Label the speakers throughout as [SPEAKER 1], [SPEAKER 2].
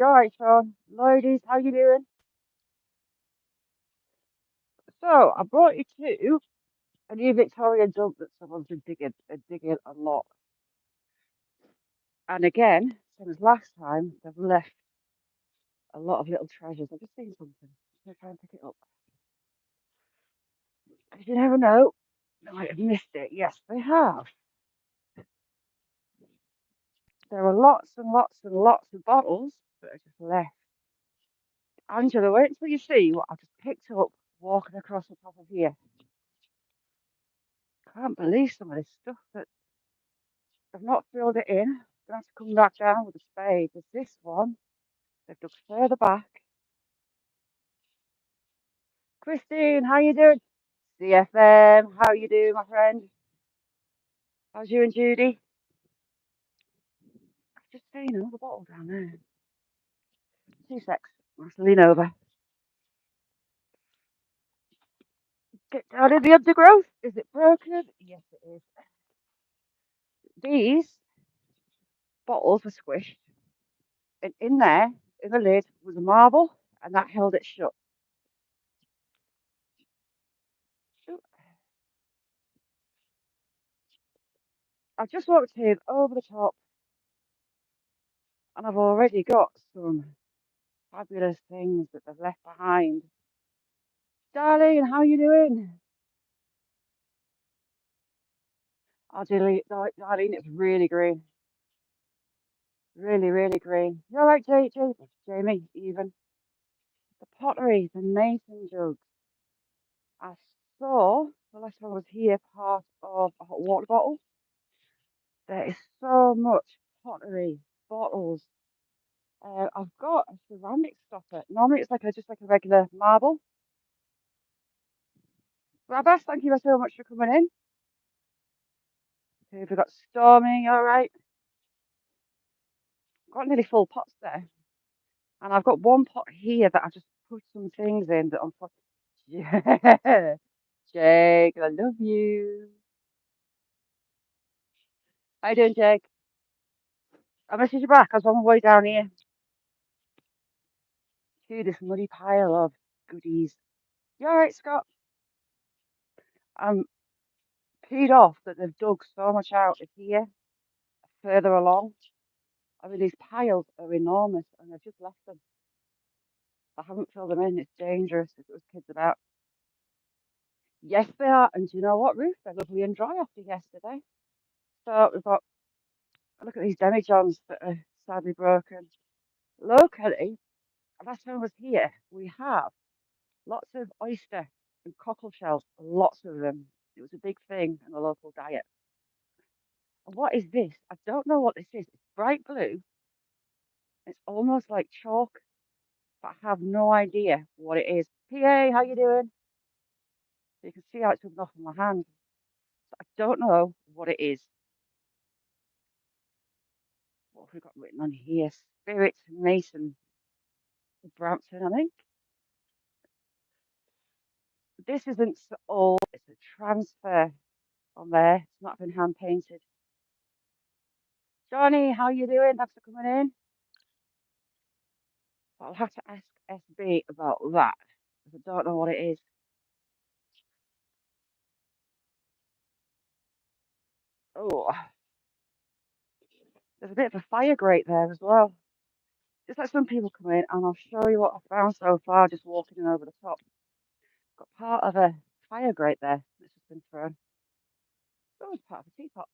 [SPEAKER 1] You alright, Sean? Ladies, how you doing? So, I brought you to a new Victorian dump that someone's been digging a lot. And again, same as last time, they've left a lot of little treasures. I've just seen something. I'm gonna try and pick it up. 'Cause you never know, they might have missed it. Yes, they have. There are lots and lots and lots of bottles that are just left. Angela, wait until you see what I've just picked up walking across the top of here. Can't believe some of this stuff that they've not filled it in. Gonna have to come back down with a spade. There's this one. They've dug further back. Christine, how you doing? CFM, how you doing, my friend? How's you and Judy? I've just seen another bottle down there. Two secs. Let's lean over. Get down in the undergrowth. Is it broken? Yes, it is. These bottles were squished, and in there, in the lid, was a marble, and that held it shut. Ooh, I just walked in over the top, and I've already got some fabulous things that they've left behind. Darling, how you doing? I'll delete, darling, it's really green. Really, really green. You're right, Jamie, even. The pottery, the mason jugs. I saw, the last time I was here, part of a hot water bottle. There is so much pottery, bottles. I've got a ceramic stopper. Normally it's like just like a regular marble. Rabas, thank you so much for coming in. We've got Stormy, all right. Got nearly full pots there. And I've got one pot here that I've just put some things in that I'm yeah. Jake, I love you. How you doing, Jake? I messaged you back. I was on my way down here to this muddy pile of goodies. You alright, Scott? I'm peed off that they've dug so much out of here, further along. I mean, these piles are enormous and they've just left them. I haven't filled them in. It's dangerous if it was kids about. Yes, they are. And do you know what, Ruth? They're lovely and dry after yesterday. So we've got, look at these demijohns that are sadly broken. Locally, last time I was here, we have lots of oyster and cockle shells, lots of them. It was a big thing in the local diet. And what is this? I don't know what this is. It's bright blue. It's almost like chalk, but I have no idea what it is. PA, how you doing? You can see how it's rubbing off on my hand. I don't know what it is. What have we got written on here? Spirit Mason Brampton, I think. This isn't old. It's a transfer on there. It's not been hand painted. Johnny, how you doing? Thanks for coming in. I'll have to ask SB about that, because I don't know what it is. Oh, there's a bit of a fire grate there as well. Just let some people come in and I'll show you what I've found so far just walking in over the top. Got part of a fire grate there that's just been thrown. Oh, it's part of a teapot.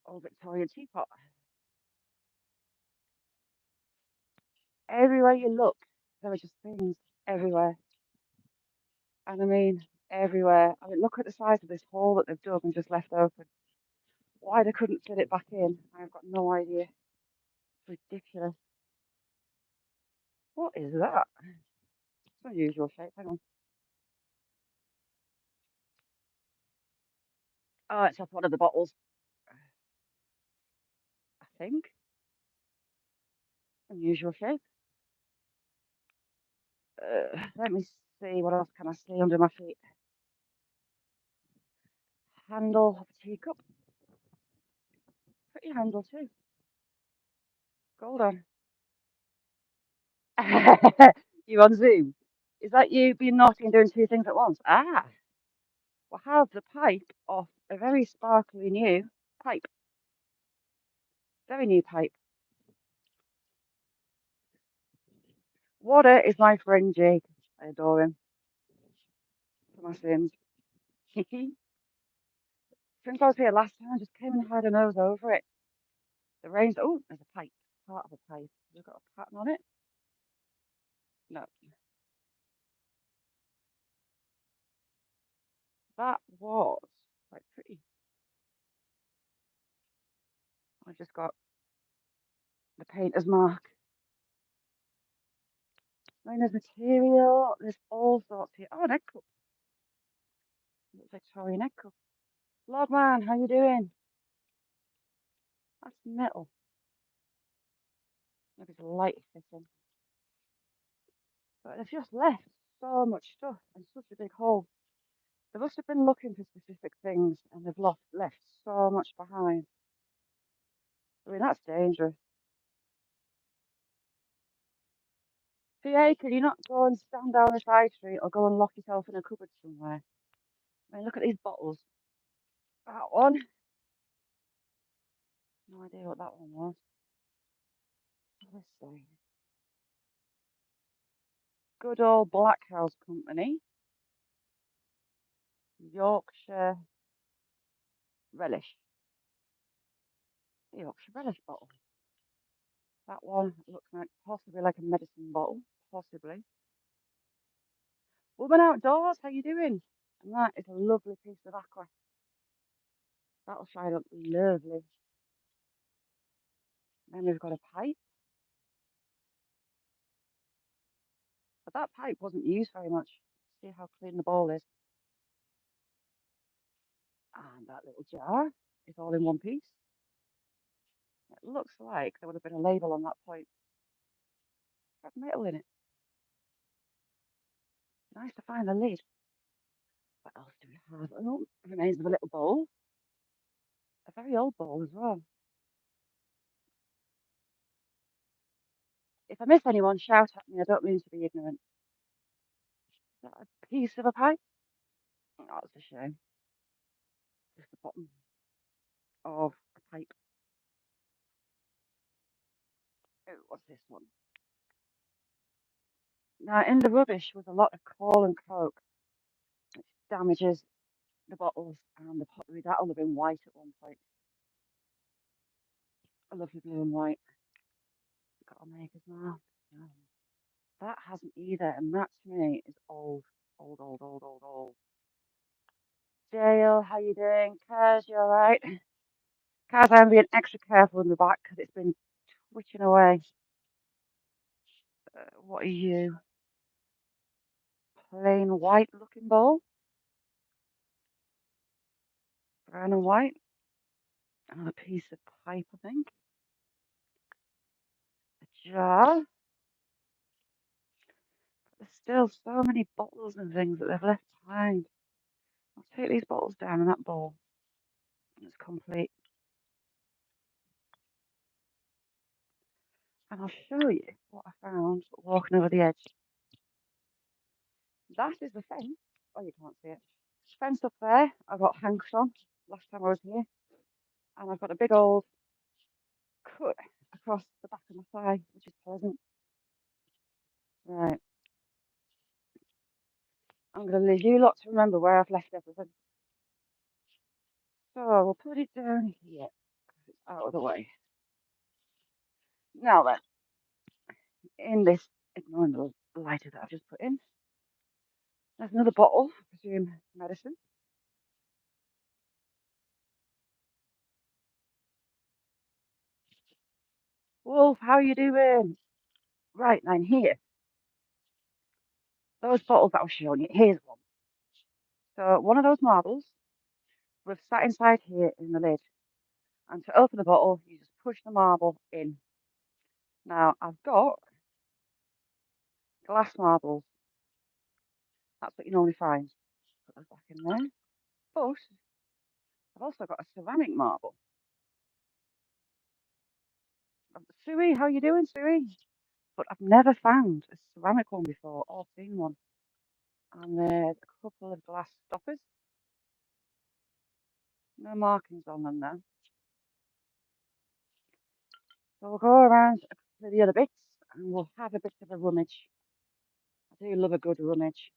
[SPEAKER 1] Old Victorian teapot. Everywhere you look, there are just things everywhere. And I mean, everywhere. I mean, look at the size of this hole that they've dug and just left open. Why they couldn't fit it back in, I've got no idea. It's ridiculous. What is that? It's an unusual shape. Hang on. Oh, it's off one of the bottles, I think. Unusual shape. Let me see. What else can I see under my feet? Handle of a teacup. Pretty handle too. Hold on. You on Zoom? Is that you being naughty and doing two things at once? Ah, we'll have the pipe off a very sparkly new pipe. Very new pipe. Water is my friend Jake. I adore him for my sins. Since I was here last time, I just came and had a nose over it. The rain's. Oh, there's a pipe. Part of a pipe. Has it got a pattern on it? No. That was quite pretty. I just got the painter's mark. Then there's material. There's all sorts here. Oh, an egg cup. Looks like Victorian egg cup. Logman, how you doing? That's metal. Maybe it's a light fitting. But they've just left so much stuff and such a big hole. They must have been looking for specific things and they've left so much behind. I mean, that's dangerous. PA, can you not go and stand down the side street or go and lock yourself in a cupboard somewhere? I mean, look at these bottles. That one. No idea what that one was. Let's see. Good old Black House Company. Yorkshire Relish. Yorkshire Relish bottle. That one looks like possibly like a medicine bottle. Possibly. Woman Outdoors, how you doing? And that is a lovely piece of aqua. That'll shine up lovely. Then we've got a pipe. But that pipe wasn't used very much. See how clean the bowl is. And that little jar is all in one piece. It looks like there would have been a label on that pipe. Got metal in it. Nice to find the lid. What else do we have? Oh, remains of a little bowl. A very old bowl as well. If I miss anyone, shout at me. I don't mean to be ignorant. Is that a piece of a pipe? Oh, that's a shame. Just the bottom of the pipe. Oh, what's this one? Now, in the rubbish was a lot of coal and coke, which damages the bottles and the pottery. That'll have been white at one point. A lovely blue and white. Got a maker's mark. That hasn't either, and that to me is old, old, old, old, old, old. Dale, how you doing? Kaz, you alright? Kaz, I'm being extra careful in the back because it's been twitching away. What are you? Plain white looking bowl? Brown and white? Another piece of pipe, I think. A jar. There's still so many bottles and things that they've left behind. I'll take these bottles down in that bowl. It's complete. And I'll show you what I found walking over the edge. That is the fence. Oh, you can't see it. Fence up there. I got hanks on last time I was here. And I've got a big old cut across the back of my thigh, which is pleasant. Right. I'm going to leave you lot to remember where I've left everything. So we'll put it down here because it's out of the way. Now then, in this, ignoring the lighter that I've just put in, there's another bottle, I presume medicine. Wolf, how are you doing? Right, now here, those bottles that I was showing you, here's one. So one of those marbles, we've sat inside here in the lid. And to open the bottle, you just push the marble in. Now, I've got glass marbles. That's what you normally find. Put those back in there. But I've also got a ceramic marble. Suey, how you doing, Suey? But I've never found a ceramic one before or seen one. And there's a couple of glass stoppers. No markings on them though. So we'll go around a couple of the other bits and we'll have a bit of a rummage. I do love a good rummage.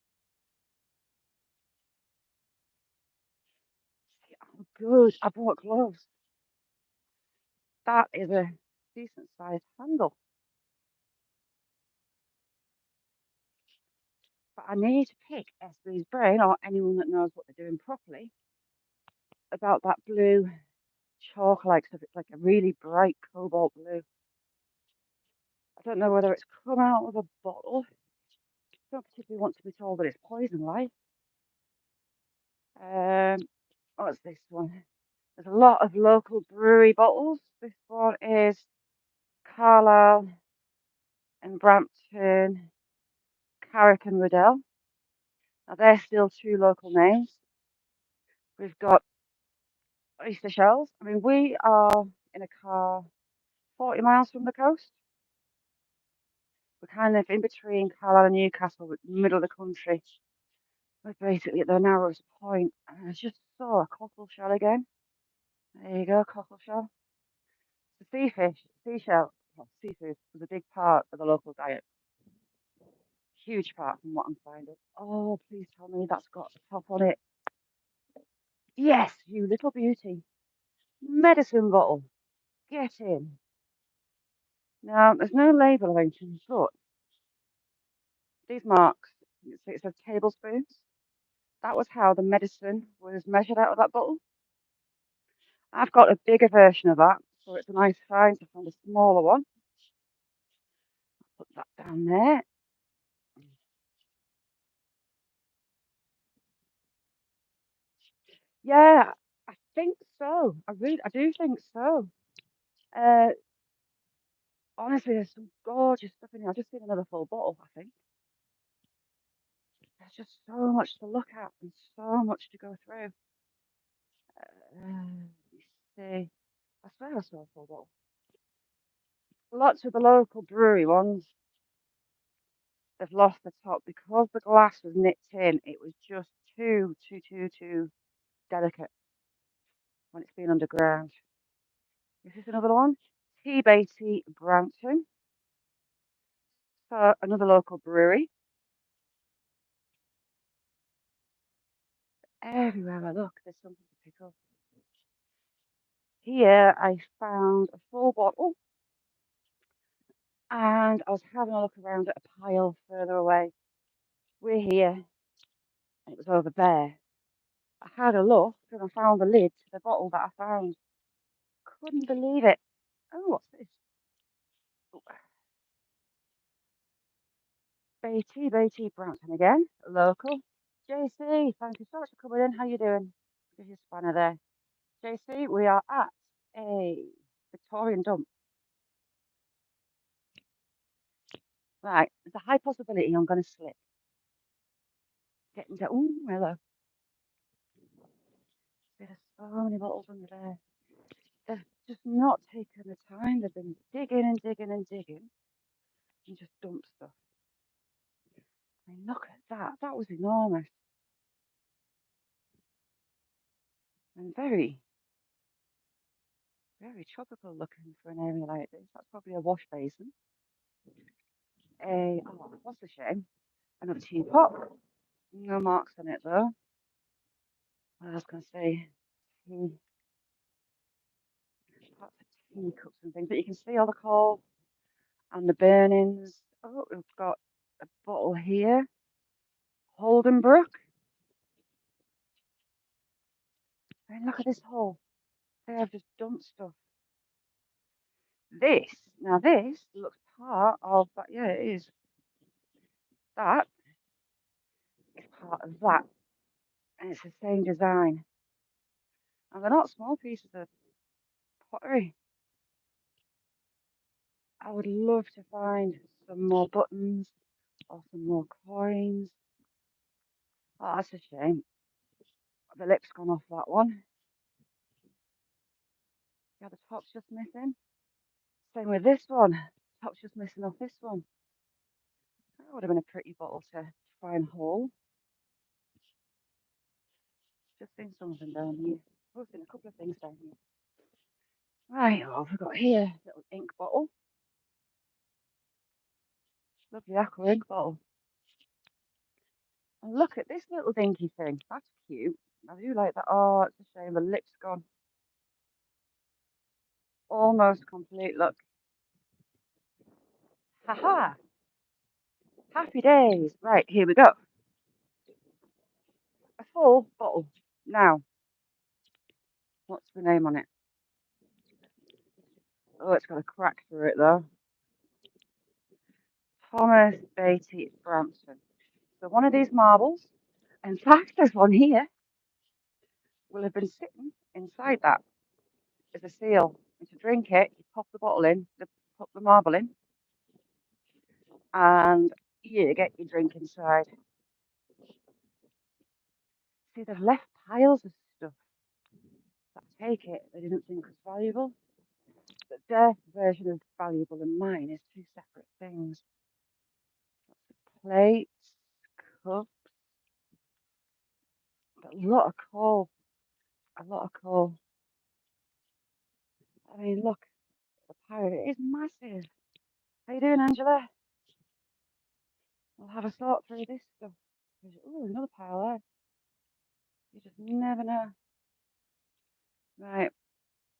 [SPEAKER 1] Oh, good. I bought gloves. That is a decent sized handle. But I need to pick SB's brain or anyone that knows what they're doing properly about that blue chalk like stuff. It's like a really bright cobalt blue. I don't know whether it's come out of a bottle. I don't particularly want to be told that it's poison like. What's this one? There's a lot of local brewery bottles. This one is Carlisle and Brampton, Carrick and Riddell. Now they're still two local names. We've got Oyster Shells. I mean, we are in a car 40 miles from the coast. We're kind of in between Carlisle and Newcastle, middle of the country. We're basically at the narrowest point. And I just saw a cockle shell again. There you go, cockle shell. The seashell, well, seafood was a big part of the local diet. Huge part from what I'm finding. Oh, please tell me that's got a top on it. Yes, you little beauty. Medicine bottle. Get in. Now, there's no label or anything, but these marks, it says tablespoons. That was how the medicine was measured out of that bottle. I've got a bigger version of that, so it's a nice find to find a smaller one. Put that down there. Yeah, I think so. I do think so. Uh, Honestly, there's some gorgeous stuff in here. I've just seen another full bottle, I think. There's just so much to look at and so much to go through. Let me see. I swear I saw a full bottle. Lots of the local brewery ones, they've lost the top because the glass was nipped in. It was just too delicate when it's been underground. Is this another one? Tea Beatty Brampton. So another local brewery. Everywhere I look, there's something to pick up. Here I found a full bottle and I was having a look around at a pile further away. We're here and it was over there. I had a look and I found the lid to the bottle that I found. Couldn't believe it. Oh, what's this? Oh, Beatty Brampton again, local. JC, thank you so much for coming in. How you doing? This is spanner there. JC, we are at a Victorian Dump. Right, there's a high possibility I'm going to slip. Getting to, oh, hello. There's so many bottles under there. They've just not taken the time. They've been digging and digging and digging and just dumped stuff. I mean, look at that. That was enormous and very, very tropical looking for an area like this. That's probably a wash basin. Oh, what's a shame. Another teapot. No marks on it though. What else can I say? Tea, lots of teacups and things. But you can see all the coal and the burnings. Oh, we've got a bottle here. Holdenbrook. I mean, look at this hole. They have just dumped stuff. This looks part of that. Yeah, it is. That is part of that. And it's the same design. And they're not small pieces of pottery. I would love to find some more buttons or some more coins. Oh, that's a shame. The lip's gone off that one. Yeah, the top's just missing. Same with this one. Top's just missing off this one. That would have been a pretty bottle to try and haul. Just seen something down here. I've seen a couple of things down here. Right, what have we got here? Little ink bottle. Lovely aqua ink bottle. And look at this little dinky thing. That's cute. I do like that. Oh, it's a shame the lip's gone. Almost complete. Look. Haha. Happy days. Right, here we go. A full bottle. Now, what's the name on it? Oh, it's got a crack through it though. Thomas Beatty Brampton. So one of these marbles, in fact, there's one here, will have been sitting inside that as a seal. And to drink it, you pop the bottle in, pop the marble in, and you get your drink inside. See, they've left piles of stuff that I take it they didn't think was valuable. But their version of valuable and mine is two separate things. Plates, cups, a lot of coal. A lot of coal. I mean, look, the pile, it is massive. How you doing, Angela? We'll have a sort through this stuff. Oh, another pile there. You just never know. Right,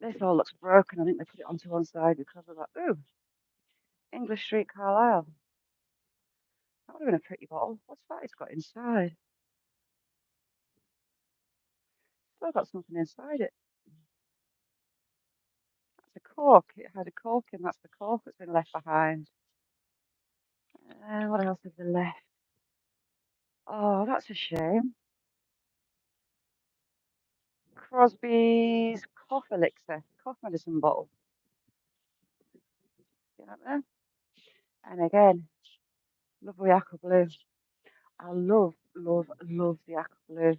[SPEAKER 1] this all looks broken. I think they put it onto one side because of that. Ooh, English Street Carlisle. That would have been a pretty bottle. What's that it's got inside? Still got something inside it. That's a cork. It had a cork in. That's the cork that's been left behind. What else have they left? Oh, that's a shame. Crosby's cough elixir, cough medicine bottle. See that there? And again, lovely aqua blue. I love, love, love the aqua blue.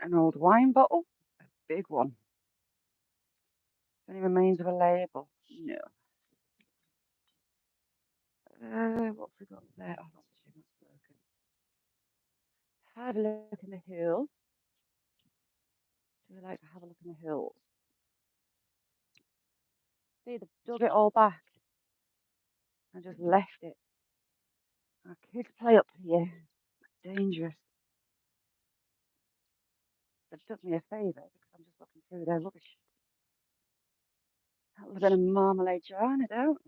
[SPEAKER 1] An old wine bottle, a big one. Any remains of a label? No. What have we got there? Oh, that's a shame, that's broken. Have a look in the hills. Do we like to have a look in the hills? See, they've dug it all back and just left it. Our kids play up here. Dangerous. They've done me a favour because I'm just looking through their rubbish. That would have been a marmalade jar, no doubt.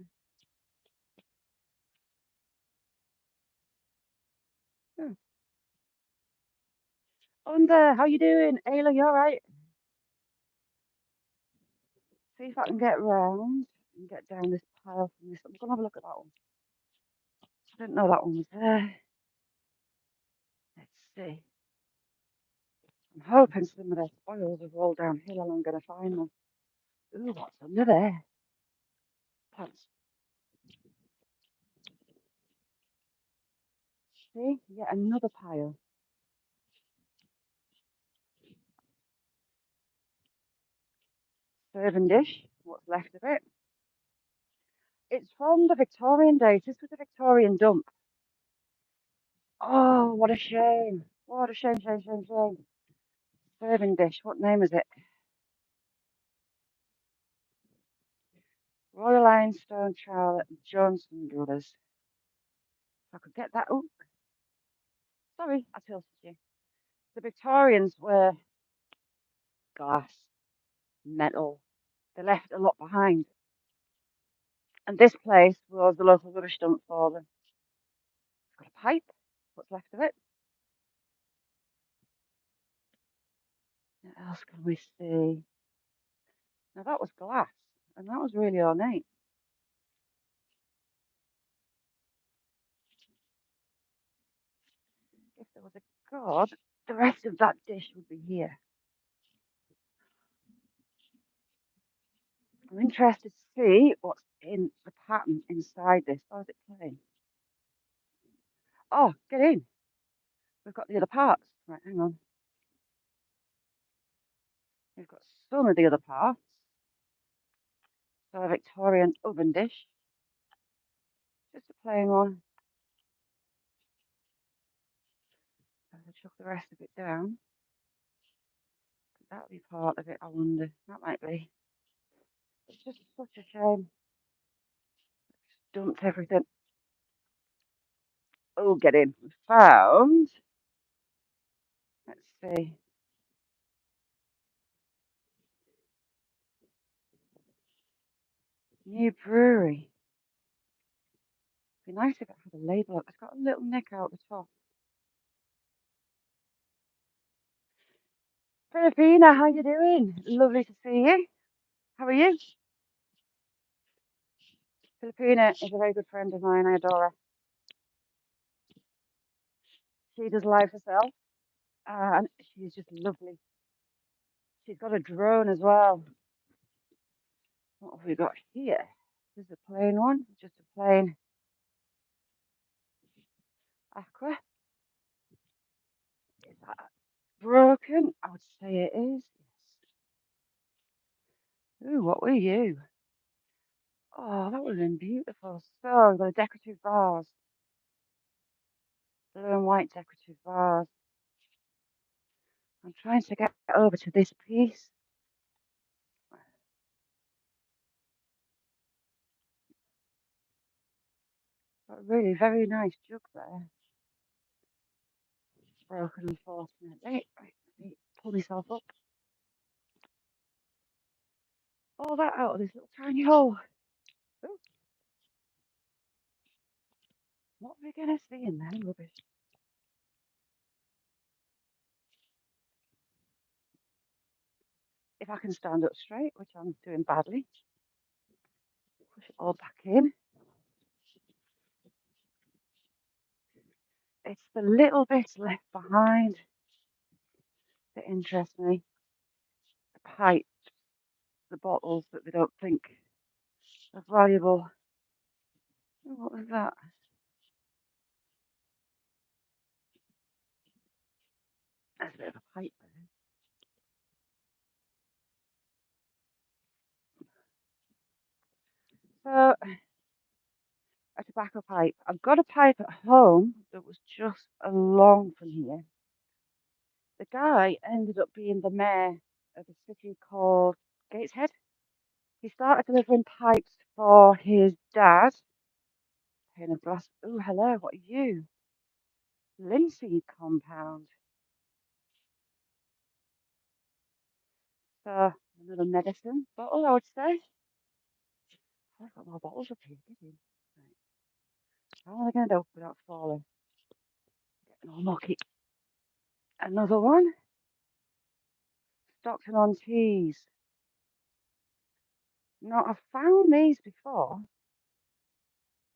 [SPEAKER 1] Hmm. Under, how you doing? Ayla, you alright? See if I can get round and get down this pile from this. I'm gonna have a look at that one. I didn't know that one was there. Let's see. I'm hoping some of their spoils have rolled downhill and I'm gonna find them. Ooh, what's under there? Plants. See, yet another pile. Serving dish. What's left of it? It's from the Victorian days. This was the Victorian dump. Oh, what a shame. What a shame, shame, shame, shame. Serving dish. What name is it? Royal Ironstone Trowel Johnson Brothers. If I could get that. Oh, sorry, I tilted you. The Victorians were glass, metal. They left a lot behind. And this place was the local rubbish dump for them. It's got a pipe. What's left of it? What else can we see? Now that was glass, and that was really ornate. If there was a god, the rest of that dish would be here. I'm interested to see what's in the pattern inside this. Oh, is it plain? Oh, get in. We've got the other parts. Right, hang on. We've got some of the other parts. So a Victorian oven dish, just a plain one. I'll chuck the rest of it down. That'll be part of it, I wonder. That might be. It's just such a shame. Dumped everything. Oh, get in. We found. Let's see. New brewery. Be nice if it had a label. It's got a little nick out the top. Filipina, how you doing? Lovely to see you. How are you? Filipina is a very good friend of mine. I adore her. She does live herself, and she's just lovely. She's got a drone as well. What have we got here? This is a plain one, just a plain aqua. Is that broken? I would say it is. Ooh, what were you? Oh, that would have been beautiful. So, we've got a decorative vase. Blue and white decorative vase. I'm trying to get over to this piece. Got a really very nice jug there. Broken, unfortunately. Right, let me pull myself up. All that out of this little tiny hole. Ooh, what are we going to see in there? Rubbish. If I can stand up straight, which I'm doing badly, push it all back in. It's the little bits left behind that interest me. The pipes, the bottles that they don't think are valuable. Oh, what was that? That's a bit of a pipe there. So, a tobacco pipe. I've got a pipe at home that was just along from here. The guy ended up being the mayor of a city called Gateshead. He started delivering pipes for his dad. Pane of glass. Oh, hello, what are you? Linseed compound. So, another medicine bottle, I would say. Oh, I've got more bottles up here. Right. How am I going to open without falling? Getting all mucky. Another one. Stockton on teas. Now, I've found these before.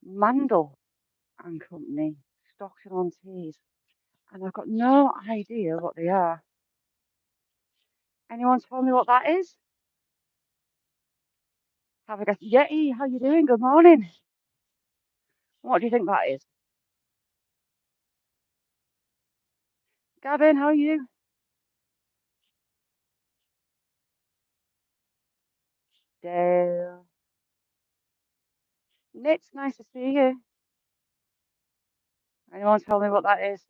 [SPEAKER 1] Mandel and Company. Stockton on teas. And I've got no idea what they are. Anyone tell me what that is? Have a guess. Yeti, how you doing? Good morning. What do you think that is? Gavin, how are you? Dale. It's nice to see you. Anyone tell me what that is?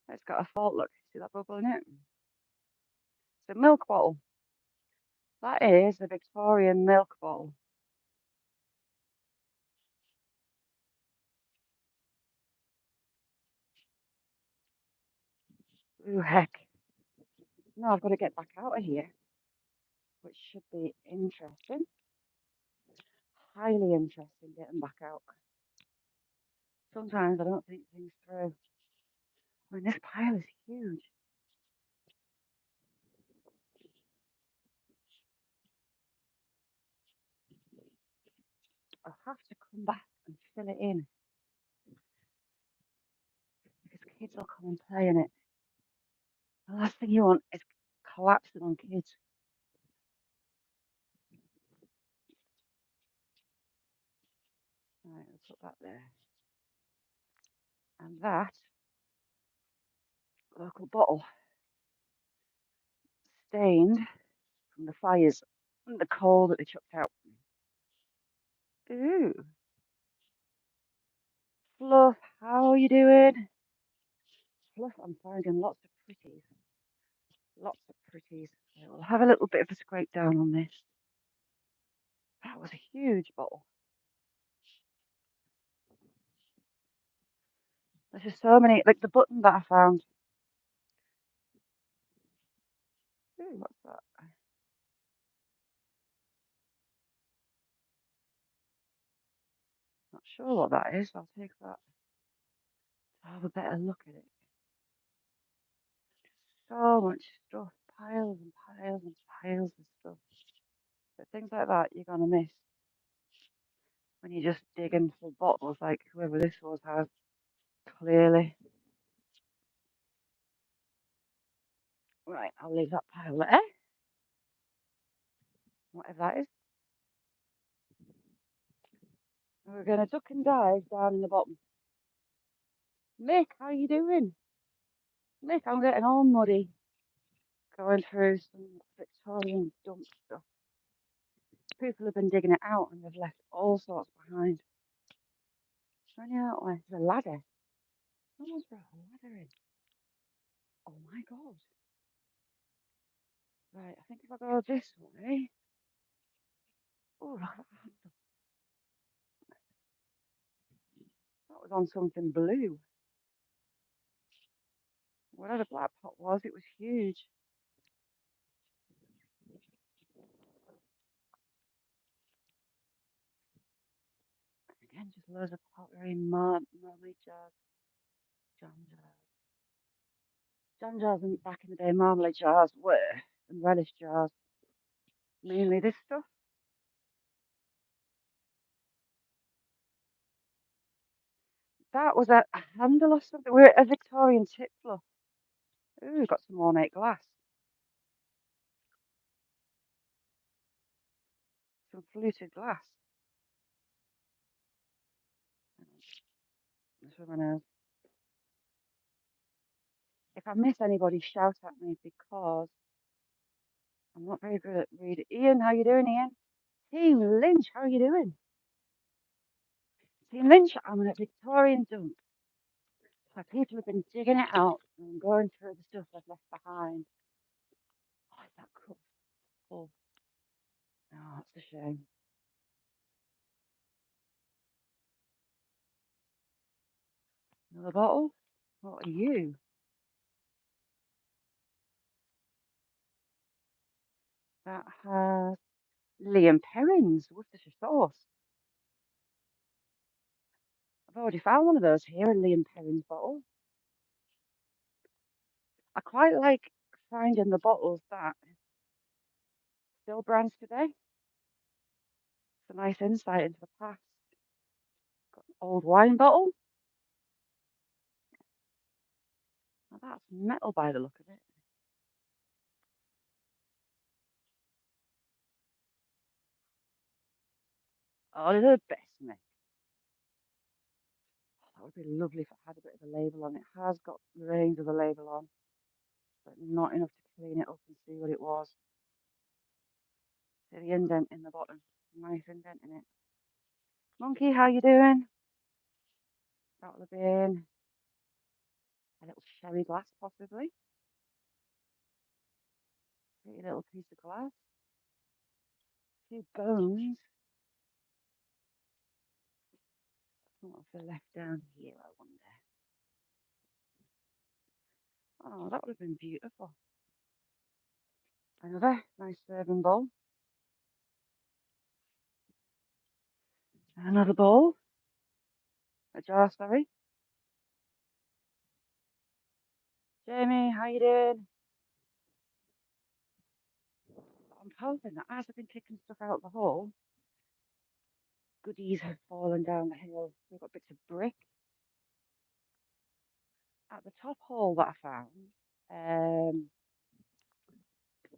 [SPEAKER 1] It's got a fault, look. See that bubble in it? It's a milk bottle. That is a Victorian milk bottle. Ooh, heck. No, I've got to get back out of here, which should be interesting. Highly interesting getting back out. Sometimes I don't think things through. I mean, this pile is huge. I'll have to come back and fill it in because kids will come and play in it. The last thing you want is collapsing on kids. Right, I'll put that there. And that local bottle, stained from the fires and the coal that they chucked out. Ooh, Fluff, how are you doing? Fluff, I'm finding lots of pretties. Lots of pretties. So we'll have a little bit of a scrape down on this. That was a huge bottle. There's just so many, like the button that I found. Ooh, what's that? Not sure what that is. I'll take that to have a better look at it. So much stuff, piles and piles and piles of stuff. But things like that you're gonna miss when you're just digging for bottles like whoever this was has clearly. Right, I'll leave that pile there, whatever that is. And we're gonna duck and dive down in the bottom. Mick, how you doing? Mick, I'm getting all muddy going through some Victorian dump stuff. People have been digging it out and they've left all sorts behind. Running out with the ladder. Someone's brought a ladder in. Oh my god. Right, I think if I go this way. Oh, look at that. That was on something blue. Whatever the black pot was, it was huge. Again, just loads of pottery, marmalade jars, jam jars. Jam jars back in the day, marmalade jars were, and relish jars. Mainly this stuff. That was a handle or something. We're at a Victorian tip fluff. Ooh, we've got some ornate glass. Some fluted glass. That's what I know. If I miss anybody, shout at me because I'm not very good at reading. Ian, how you doing, Ian? Team Lynch, how are you doing? Team Lynch, I'm at Victorian Dump. So people have been digging it out and going through the stuff they've left behind. Oh, is that cup full? Oh, that's a shame. Another bottle? What are you? That has Liam Perrins, Worcestershire sauce. I've already found one of those here, a Liam Perrins bottle. I quite like finding the bottles that still brands today. It's a nice insight into the past. Got an old wine bottle. Now that's metal by the look of it. Oh, they're the best, mate. That would be lovely if it had a bit of a label on it. It has got the range of the label on, but not enough to clean it up and see what it was. See the indent in the bottom. Nice indent in it. Monkey, how you doing? That would have been a little sherry glass, possibly. Pretty little piece of glass. A few bones. What's the left down here, I wonder? Oh, that would have been beautiful. Another nice serving bowl. Another bowl. A jar, sorry. Jamie, how you doing? I'm hoping that as I've been kicking stuff out of the hole, goodies have fallen down the hill. We've got bits of brick. At the top hole that I found,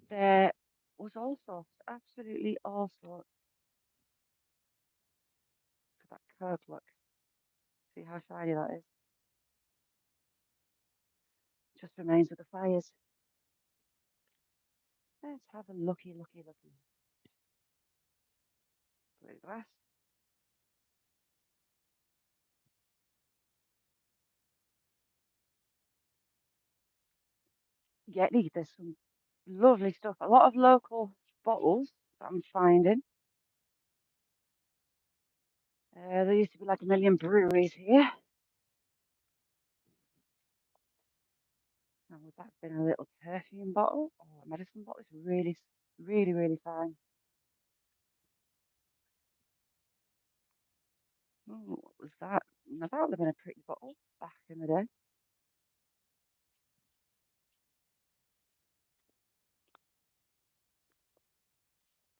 [SPEAKER 1] there was all sorts, absolutely all sorts. Look at that curve, look. See how shiny that is. Just remains of the fires. Let's have a looky. Blue glass. Yeah, there's some lovely stuff. A lot of local bottles that I'm finding. There used to be like a million breweries here. And would that have been a little perfume bottle or a medicine bottle? It's really fine. Oh, what was that? Now that would have been a pretty bottle back in the day.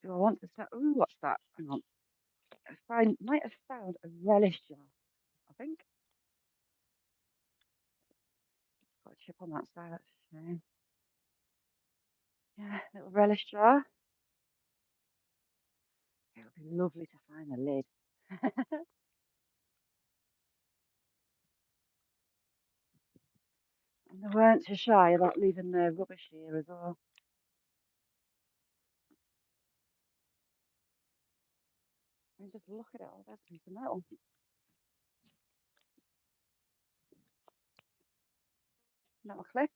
[SPEAKER 1] Do I want to start? Ooh, what's that? Hang on. Might have found a relish jar. I think. Got a chip on that side. That's a shame. Yeah, little relish jar. It would be lovely to find the lid. And they weren't too shy about leaving their rubbish here as well. I mean, just look at it. Oh, there's a piece of metal. Metal clip.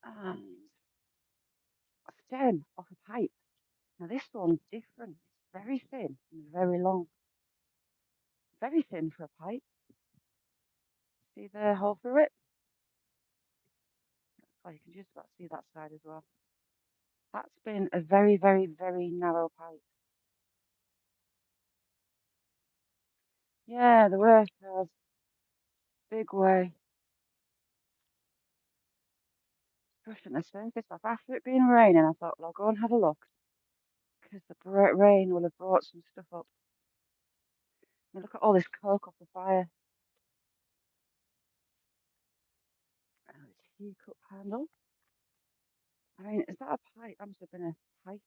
[SPEAKER 1] And a stem off a pipe. Now this one's different. It's very thin and very long. Very thin for a pipe. See the hole through it? Oh, you can just about see that side as well. That's been a very narrow pipe. Yeah, the worst has big way. Brushing the surface off. After it being raining, I thought, well, I'll go and have a look. Because the rain will have brought some stuff up. And look at all this coke off the fire. And a teacup handle. I mean, is that a pipe? That must have been a pipe.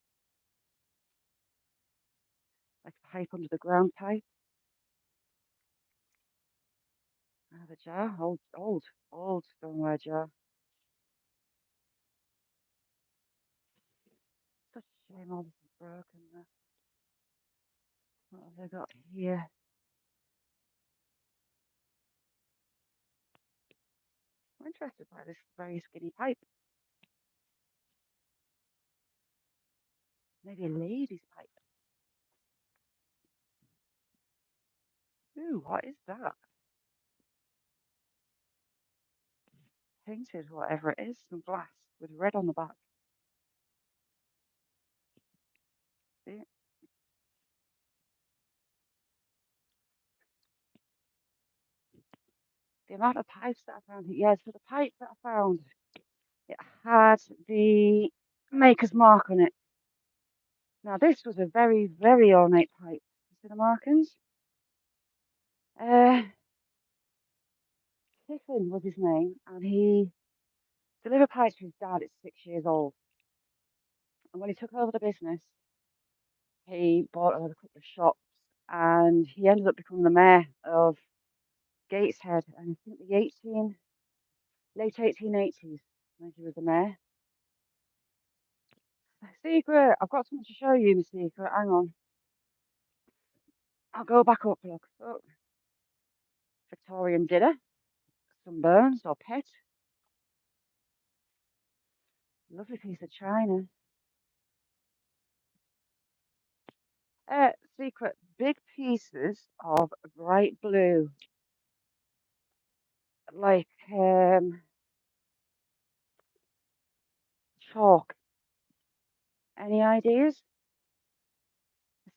[SPEAKER 1] Like a pipe under the ground pipe. The jar. Old stoneware jar. Such a shame all this is broken. What have they got here? I'm interested by this very skinny pipe. Maybe a lady's pipe. Ooh, what is that? Painted, whatever it is, some glass with red on the back. See? The amount of pipes that I found here. Yeah, so the pipe that I found, it had the maker's mark on it. Now this was a very ornate pipe. You see the markings? Uh, Tiffin was his name, and he delivered pipes to his dad at 6 years old. And when he took over the business, he bought another couple of shops, and he ended up becoming the mayor of Gateshead. And I think late 1880s, when he was the mayor. Secret, I've got something to show you, my secret. Hang on, I'll go back up. Look, oh, Victorian dinner, sunburns or pet. Lovely piece of china. Secret, big pieces of bright blue, like chalk. Any ideas?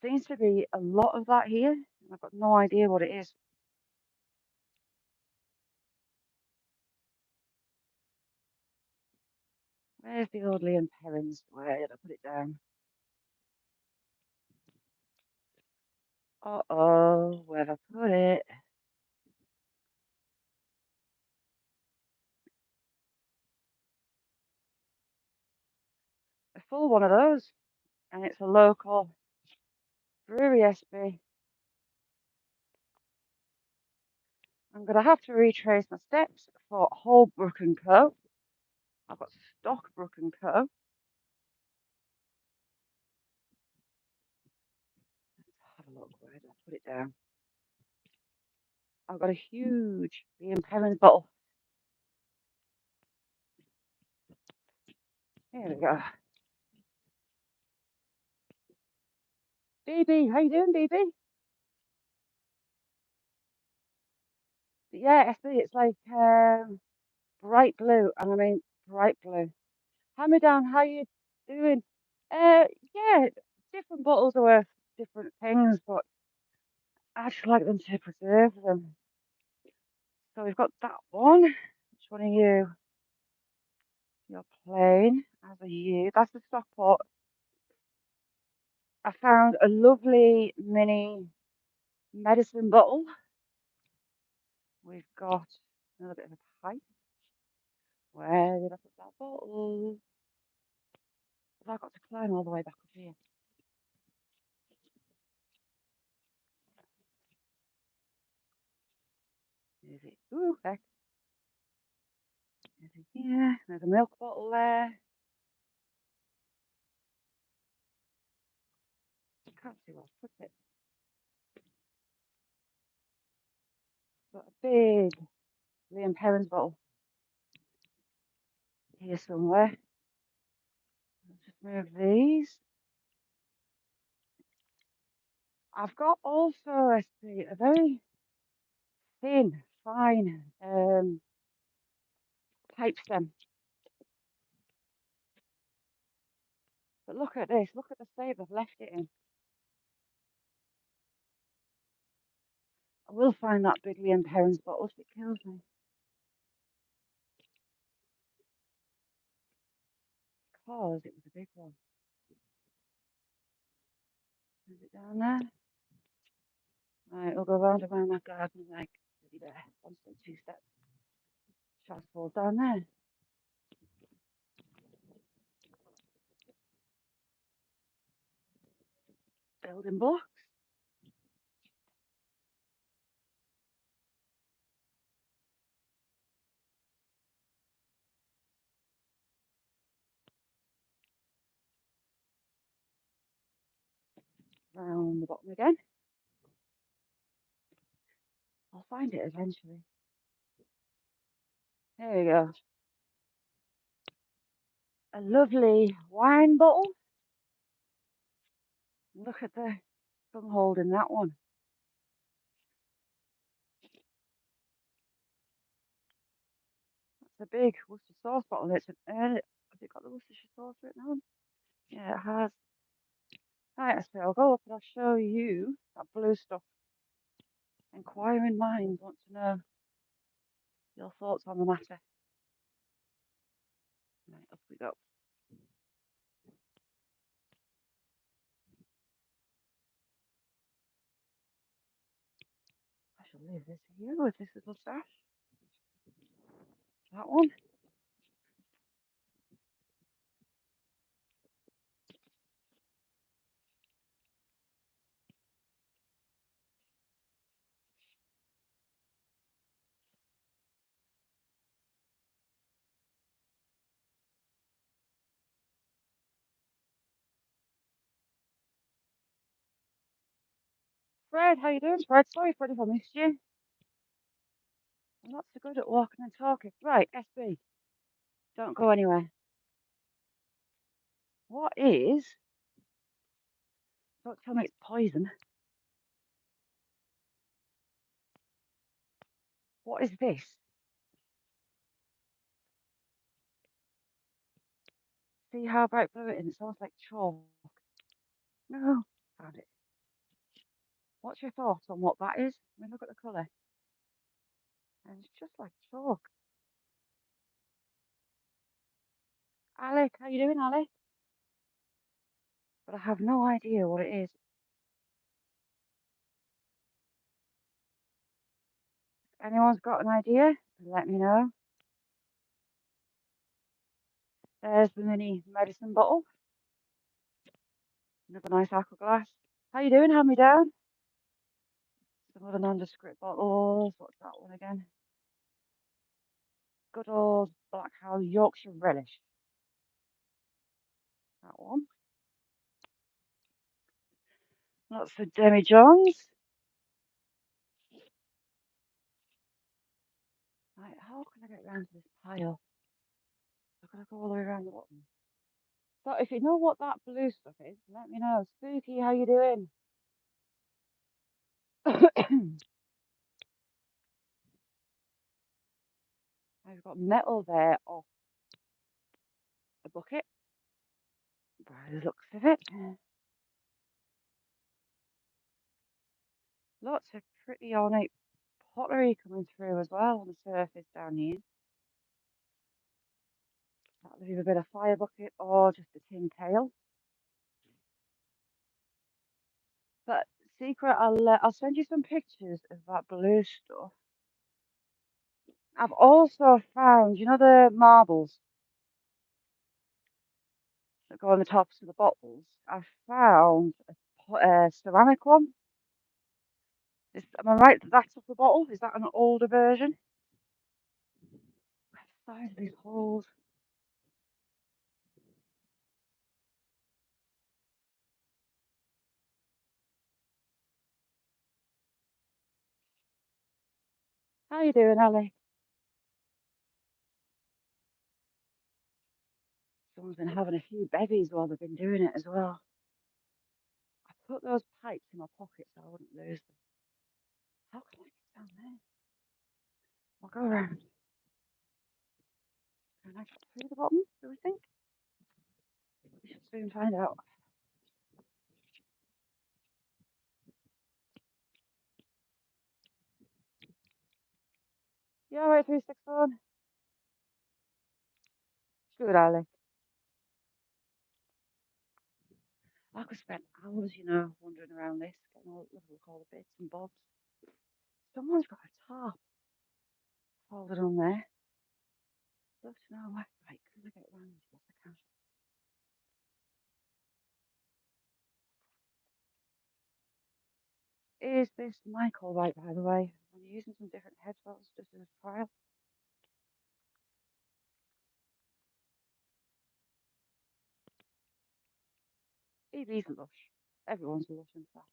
[SPEAKER 1] There seems to be a lot of that here. I've got no idea what it is. Where's the old Liam Perrins? Where did I put it down? Uh-oh, where have I put it? A full one of those. And it's a local. Brewery SB. I'm going to have to retrace my steps for Holbrook and Co. I've got Stockbrook and Co. Let's have a look. Where did I put it down? I've got a huge Ian Perrins bottle. Here we go. BB, how you doing, BB? Yeah, SB, it's like bright blue, and I mean bright blue. Hand me down, how you doing? Yeah, different bottles are worth different things, but I just like them to preserve them. So we've got that one. Which one are you? You're plain as a you. That's the Stockport. I found a lovely mini medicine bottle. We've got another bit of a pipe. Where did I put that bottle? Have I got to climb all the way back up here? Is it? Ooh, heck. Is it here? There's a milk bottle there. Can't see where I put it. Got a big Liam Perrins bottle here somewhere. Let's just move these. I've got also a very thin, fine pipe stem. But look at this. Look at the state they've left it in. I will find that big Liam Perrins bottle if it kills me. Because it was a big one. Is it down there? Right, we'll go round and round that garden like teddy bear. 1.2 steps. Shall fall down there. Building blocks. Round the bottom again. I'll find it eventually. There we go. A lovely wine bottle. Look at the thumb hold in that one. It's a big Worcester sauce bottle. It's an has it got the Worcestershire sauce written on? Yeah, it has. Right, so I'll go up and I'll show you that blue stuff. Inquiring minds want to know your thoughts on the matter. Right, up we go. I shall leave this here with this little stash. That one. Fred, how you doing, Fred? Sorry, Fred, if I missed you. I'm not so good at walking and talking. Right, SB, don't go anywhere. What is? Don't tell me it's poison. What is this? See how bright blue it is? It sounds like chalk. No, found it. What's your thoughts on what that is? I mean, look at the colour. And it's just like chalk. Alec, how you doing, Alec? But I have no idea what it is. If anyone's got an idea, let me know. There's the mini medicine bottle. Another nice aqua glass. How you doing? Hand me down. Some other nondescript bottles. What's that one again? Good old Black House Yorkshire Relish. That one. Lots of demi-johns. Right, how can I get round to this pile? I've got to go all the way around the bottom. So if you know what that blue stuff is, let me know. Spooky, how you doing? I've got metal there off a bucket. By the looks of it. Lots of pretty ornate pottery coming through as well on the surface down here. That'll be a bit of fire bucket or just a tin tail. But secret, I'll send you some pictures of that blue stuff. I've also found, you know, the marbles that go on the tops of the bottles. I found a ceramic one. Am I right that that's off the bottle? Is that an older version? Size of these holes. How you doing, Ali? Someone's been having a few bevies while they've been doing it as well. I put those pipes in my pocket so I wouldn't lose them. How can I get down there? I'll go around. Can I get through the bottom, do we think? We should soon find out. You alright, 361? Good, Ali. I could spend hours, you know, wandering around this, getting all the bits and bobs. Someone's got a tarp folded on there. Love to know where. Right, can I get around as best I can? Is this mic all right, by the way? I'm using some different headphones just as a trial. Evie's lush. Everyone's lush, in fact.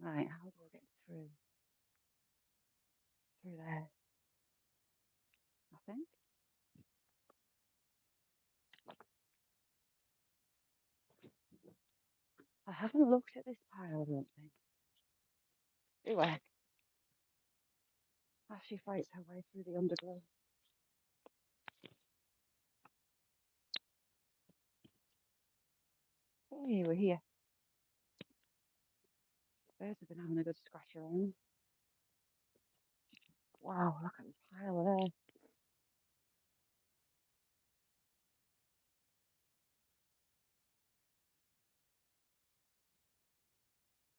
[SPEAKER 1] Right, how do I get through? Through there, I think. I haven't looked at this pile, I don't think. Anyway, as she fights her way through the undergrowth. Hey, we're here. Birds have been having a good scratch around. Wow, look at this pile there.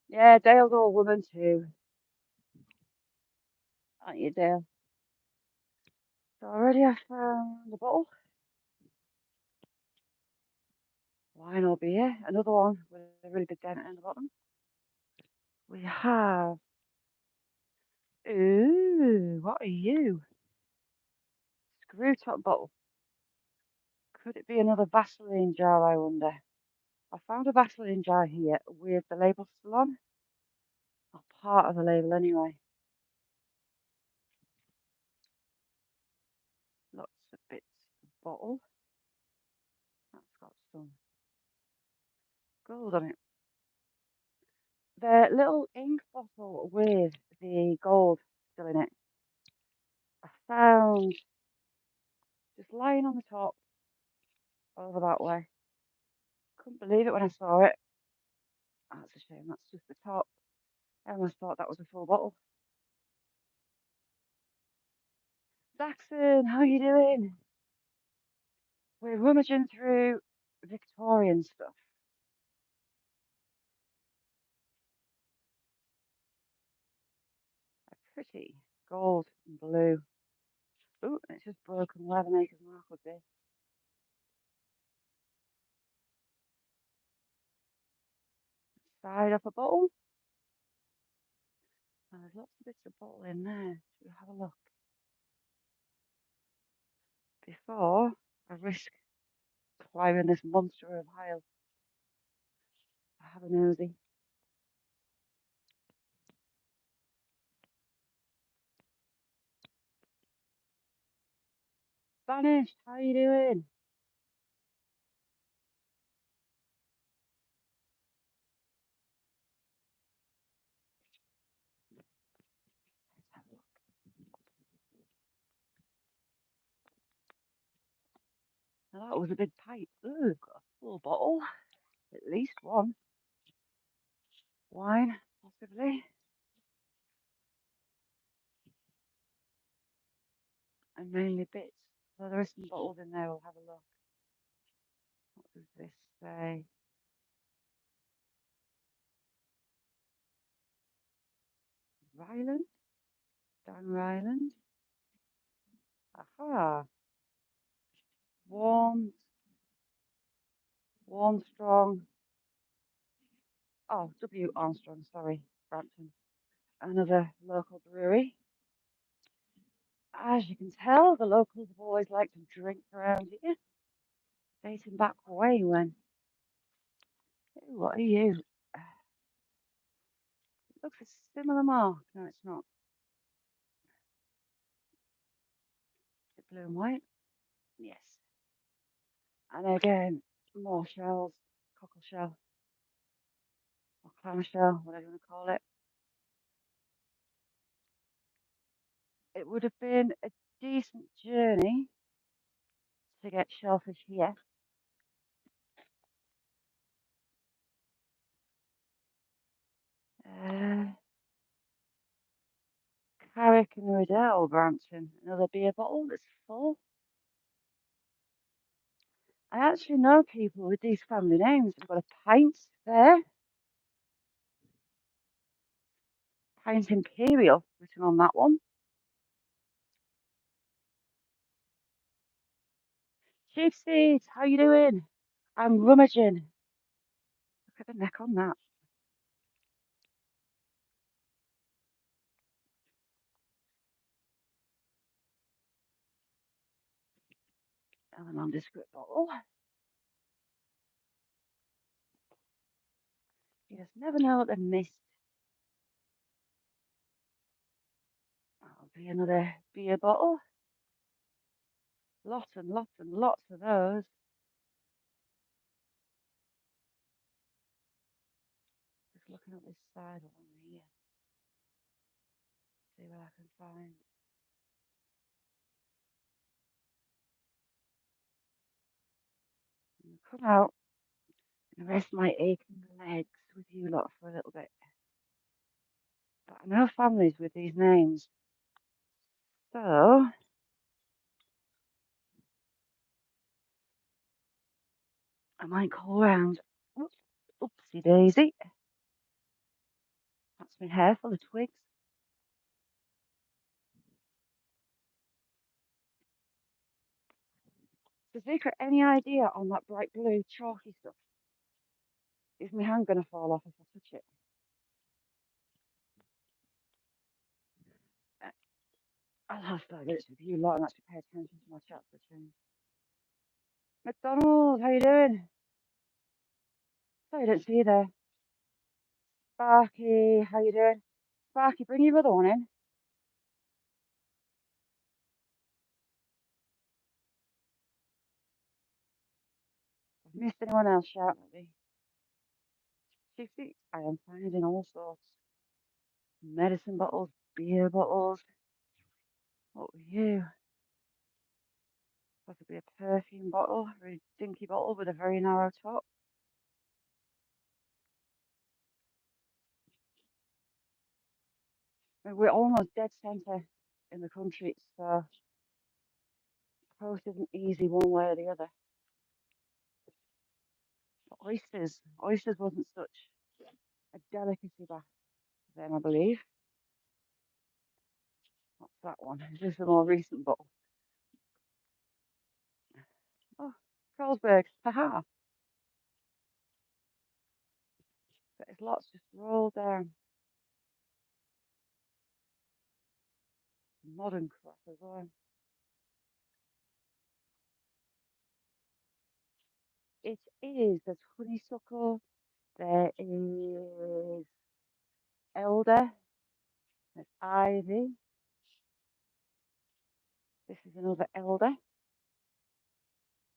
[SPEAKER 1] Yeah, Dale's all woman too, aren't you, Dale? So already I found the bottle. Wine or beer. Another one with a really big dent in the bottom. We have. Ooh, what are you? Screw top bottle. Could it be another Vaseline jar, I wonder? I found a Vaseline jar here with the label still on. Or part of the label anyway. Lots of bits of bottle. That's got some gold on it. The little ink bottle with the gold still in it. I found just lying on the top over that way. Couldn't believe it when I saw it. That's a shame, that's just the top. I almost thought that was a full bottle. Saxon, how you doing? We're rummaging through Victorian stuff. A pretty gold and blue. Ooh, it's just broken where the maker's mark would be. side of a bottle. And there's lots of bits of bottle in there. Should we have a look? Before I risk climbing this monster of Hile, I have a nosy. Vanished, how you doing? Now that was a big pipe. Ooh, got a full bottle. At least one. Wine, possibly. And mainly bits. So there are some bottles in there, we'll have a look. What does this say? Ryland? Dan Ryland? Aha. Warm, warm, strong. Oh, W. Armstrong, sorry, Brampton. Another local brewery. As you can tell, the locals have always liked to drink around here, dating back way when. Ooh, what are you? It looks a similar mark. No, it's not. Is it blue and white? Yes. And again, more shells, cockle shell or clam shell, whatever you want to call it. It would have been a decent journey to get shellfish here. Uh, Carrick and Riddell, Brampton. Another beer bottle that's full. I actually know people with these family names. We've got a pint there. Pint Imperial written on that one. Chief Seeds, how you doing? I'm rummaging. Look at the neck on that. And a nondescript bottle. You just never know what they've missed. That'll be another beer bottle. Lots and lots and lots of those. Just looking at this side one here. See what I can find. And come out and rest my aching legs with you lot for a little bit. But I know families with these names. So I might call round. Oopsie daisy. That's my hair full of twigs. So Secret, any idea on that bright blue chalky stuff? Is my hand going to fall off if I touch it? Uh, I'll have to get it with you lot and actually pay attention to my chat for a change. McDonald, how you doing? Sorry, I didn't see you there. Sparky, how you doing? Sparky, bring your other one in. I've missed anyone else shout at me. Chiefy, I am finding all sorts. Medicine bottles, beer bottles. What were you? Possibly a perfume bottle, a really dinky bottle with a very narrow top. We're almost dead centre in the country, so post isn't easy one way or the other. But oysters wasn't such a delicacy back then, I believe. What's that one? Is this a more recent bottle? Oh, Carlsberg, haha. There's lots just rolled down. Modern crap as well. It is. There's honeysuckle. There is elder. There's ivy. This is another elder.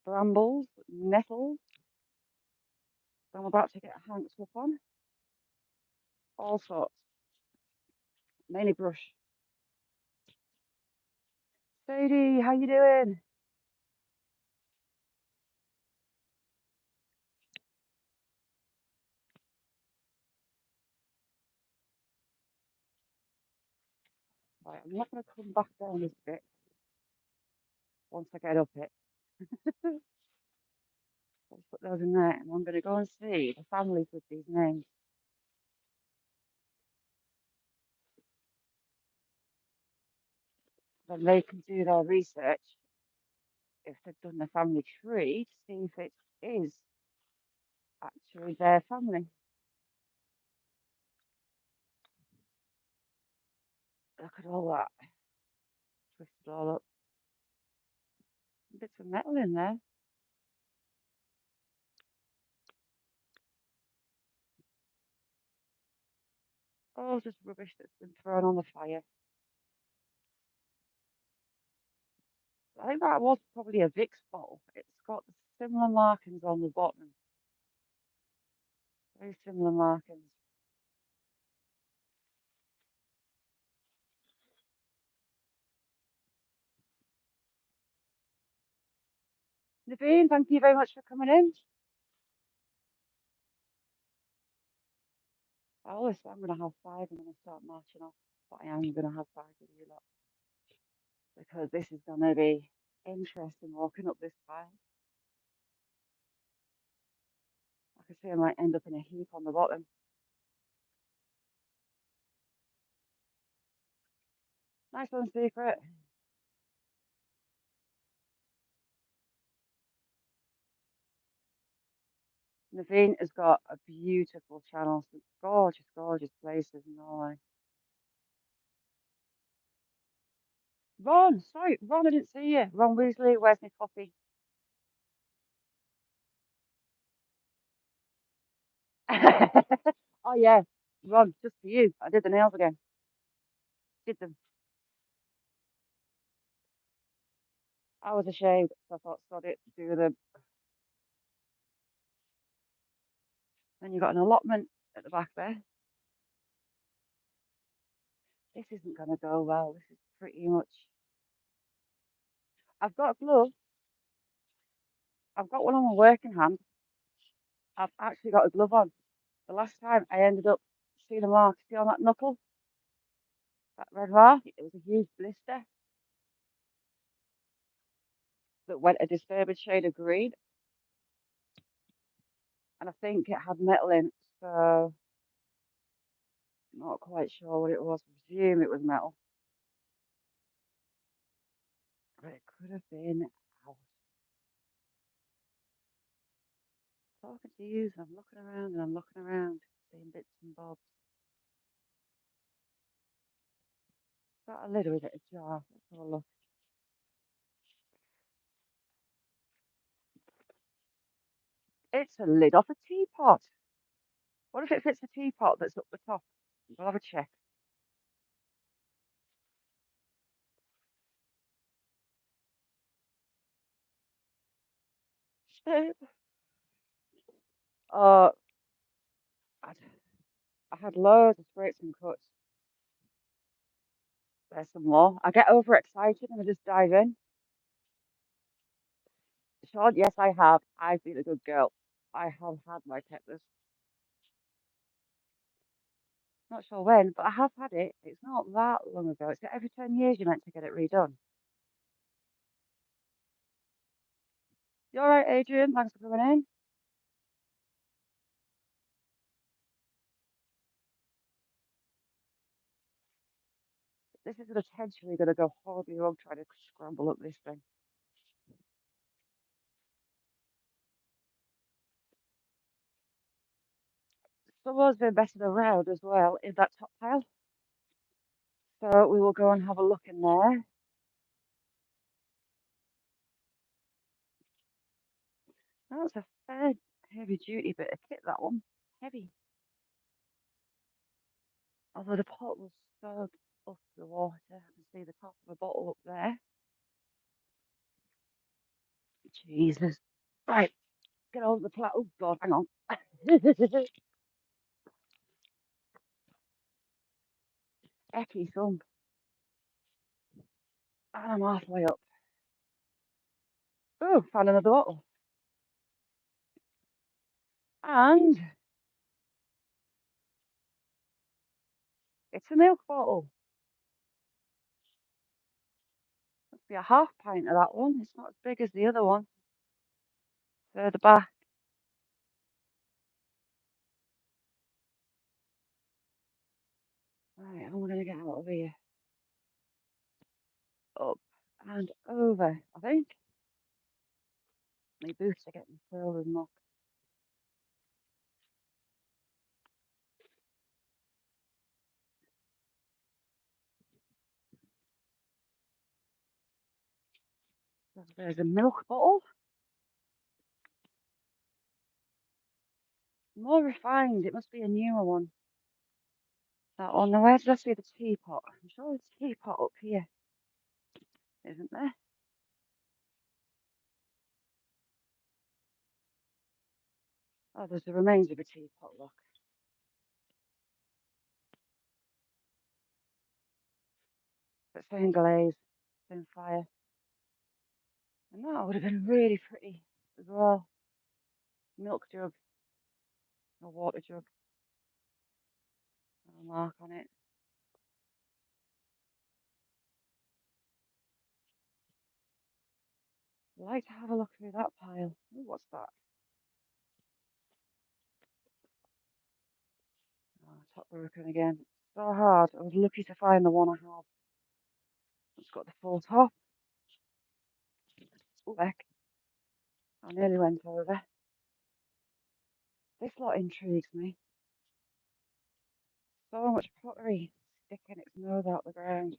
[SPEAKER 1] Brambles, nettles. I'm about to get hanked up on. All sorts. Mainly brush. Sadie, how you doing? Right, I'm not going to come back down this bit once I get up it. Let's put those in there, and I'm going to go and see the families with these names. Then they can do their research if they've done the family tree to see if it is actually their family. Look at all that. Twisted all up. Bits of metal in there. Oh, just rubbish that's been thrown on the fire. I think that was probably a Vicks bottle. It's got similar markings on the bottom. Very similar markings. Naveen, thank you very much for coming in. I always say I'm going to have five and then I start marching off. But I am going to have five with you lot because this is going to be interesting walking up this pile. I can see I might end up in a heap on the bottom. Nice one, Secret. Naveen has got a beautiful channel, some gorgeous, gorgeous places in Norway. Ron, sorry, Ron, I didn't see you. Ron Weasley, where's my coffee? Oh yeah, Ron, just for you. I did the nails again. Did them. I was ashamed, so I thought, sod it, do them. Then you got an allotment at the back there. This isn't going to go well. This is pretty much. I've got a glove. I've got one on my working hand. I've actually got a glove on. The last time I ended up seeing a mark, see on that knuckle, that red mark, it was a huge blister that went a disturbed shade of green, and I think it had metal in, so not quite sure what it was. I presume it was metal, but it could have been. I was talking to you, and I'm looking around and I'm looking around, seeing bits and bobs. Is that a lid or is it a jar? Let's have a look. It's a lid off a teapot. What if it fits a teapot that's up the top? We'll have a check. Oh, I I had loads of scrapes and cuts. There's some more. I get overexcited and I just dive in. Sean, yes, I have. I've been a good girl. I have had my tetanus. Not sure when, but I have had it. It's not that long ago. It's every 10 years you're meant to get it redone. You all right, Adrian? Thanks for coming in. This is potentially going to go horribly wrong trying to scramble up this thing. someone's been betting around as well in that top pile. So we will go and have a look in there. That's a fair heavy duty bit of kit, that one. Heavy. Although the pot was so up the water, I can see the top of a bottle up there. Jesus. Right, get on the plat. Oh God, hang on. Ecky thump. And I'm halfway up. Oh, found another bottle. And it's a milk bottle. Must be a half pint of that one. It's not as big as the other one. Further back. Right, I'm going to get out of here. Up and over, I think. My boots are getting filled with muck. So there's a milk bottle. More refined. It must be a newer one. That one. Now, where did I see the teapot? I'm sure there's a teapot up here, isn't there? Oh, there's the remains of a teapot, look. But same glaze, same fire. And that would have been really pretty as well. Milk jug, a water jug, and a mark on it. I'd like to have a look through that pile. Ooh, what's that? Oh, top broken again. So hard. I was lucky to find the one I have. It's got the full top. Oh, heck. I nearly went over. This lot intrigues me. So much pottery sticking its nose out the ground.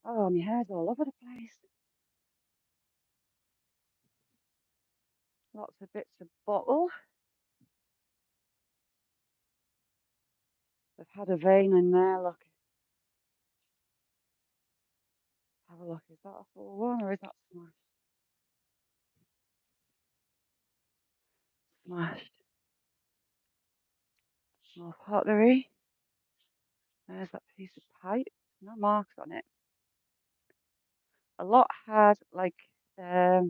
[SPEAKER 1] Oh, my hair's all over the place. Lots of bits of bottle. They've had a vein in there, look. Have a look. Is that a full one or is that smashed? Smashed. More pottery. There's that piece of pipe. No marks on it. A lot had like a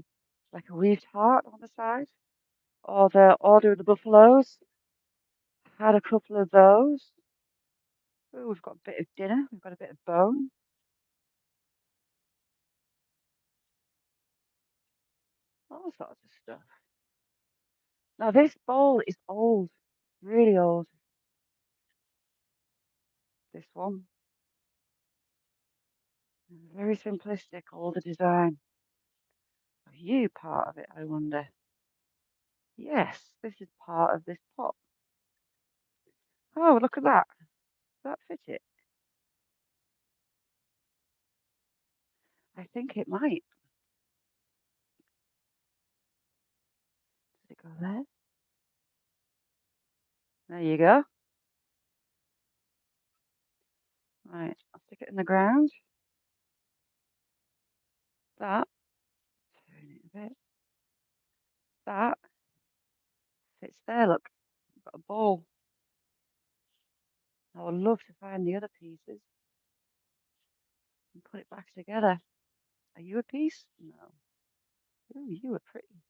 [SPEAKER 1] weaved heart on the side. Or the Order of the Buffaloes. Had a couple of those. Oh, we've got a bit of dinner. We've got a bit of bone. All sorts of stuff. Now this bowl is old. Really old. This one. Very simplistic, older design. Are you part of it, I wonder? Yes, this is part of this pot. Oh, look at that. Does that fit it? I think it might. Does it go there? There you go. Right, I'll stick it in the ground. That, turn it a bit. That fits there, look. I've got a bowl. I would love to find the other pieces and put it back together. Are you a piece? No. Ooh, you are pretty.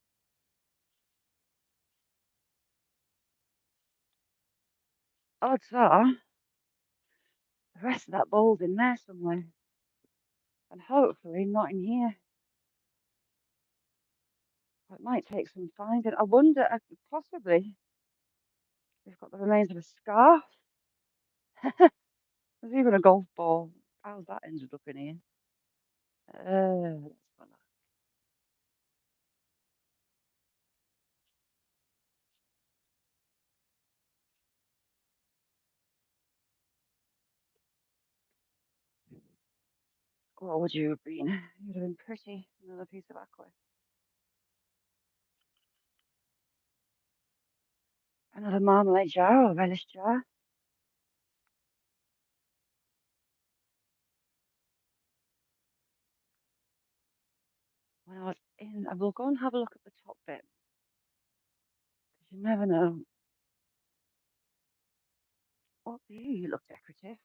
[SPEAKER 1] Odds are the rest of that bowl's in there somewhere. And hopefully not in here. It might take some finding. I wonder, possibly, we've got the remains of a scarf. There's even a golf ball. How's that ended up in here? Let's have a look. What would you have been? You'd have been pretty. Another piece of aqua. Another marmalade jar or relish jar. When I was in, I will go and have a look at the top bit. Because you never know. Oh, you look decorative.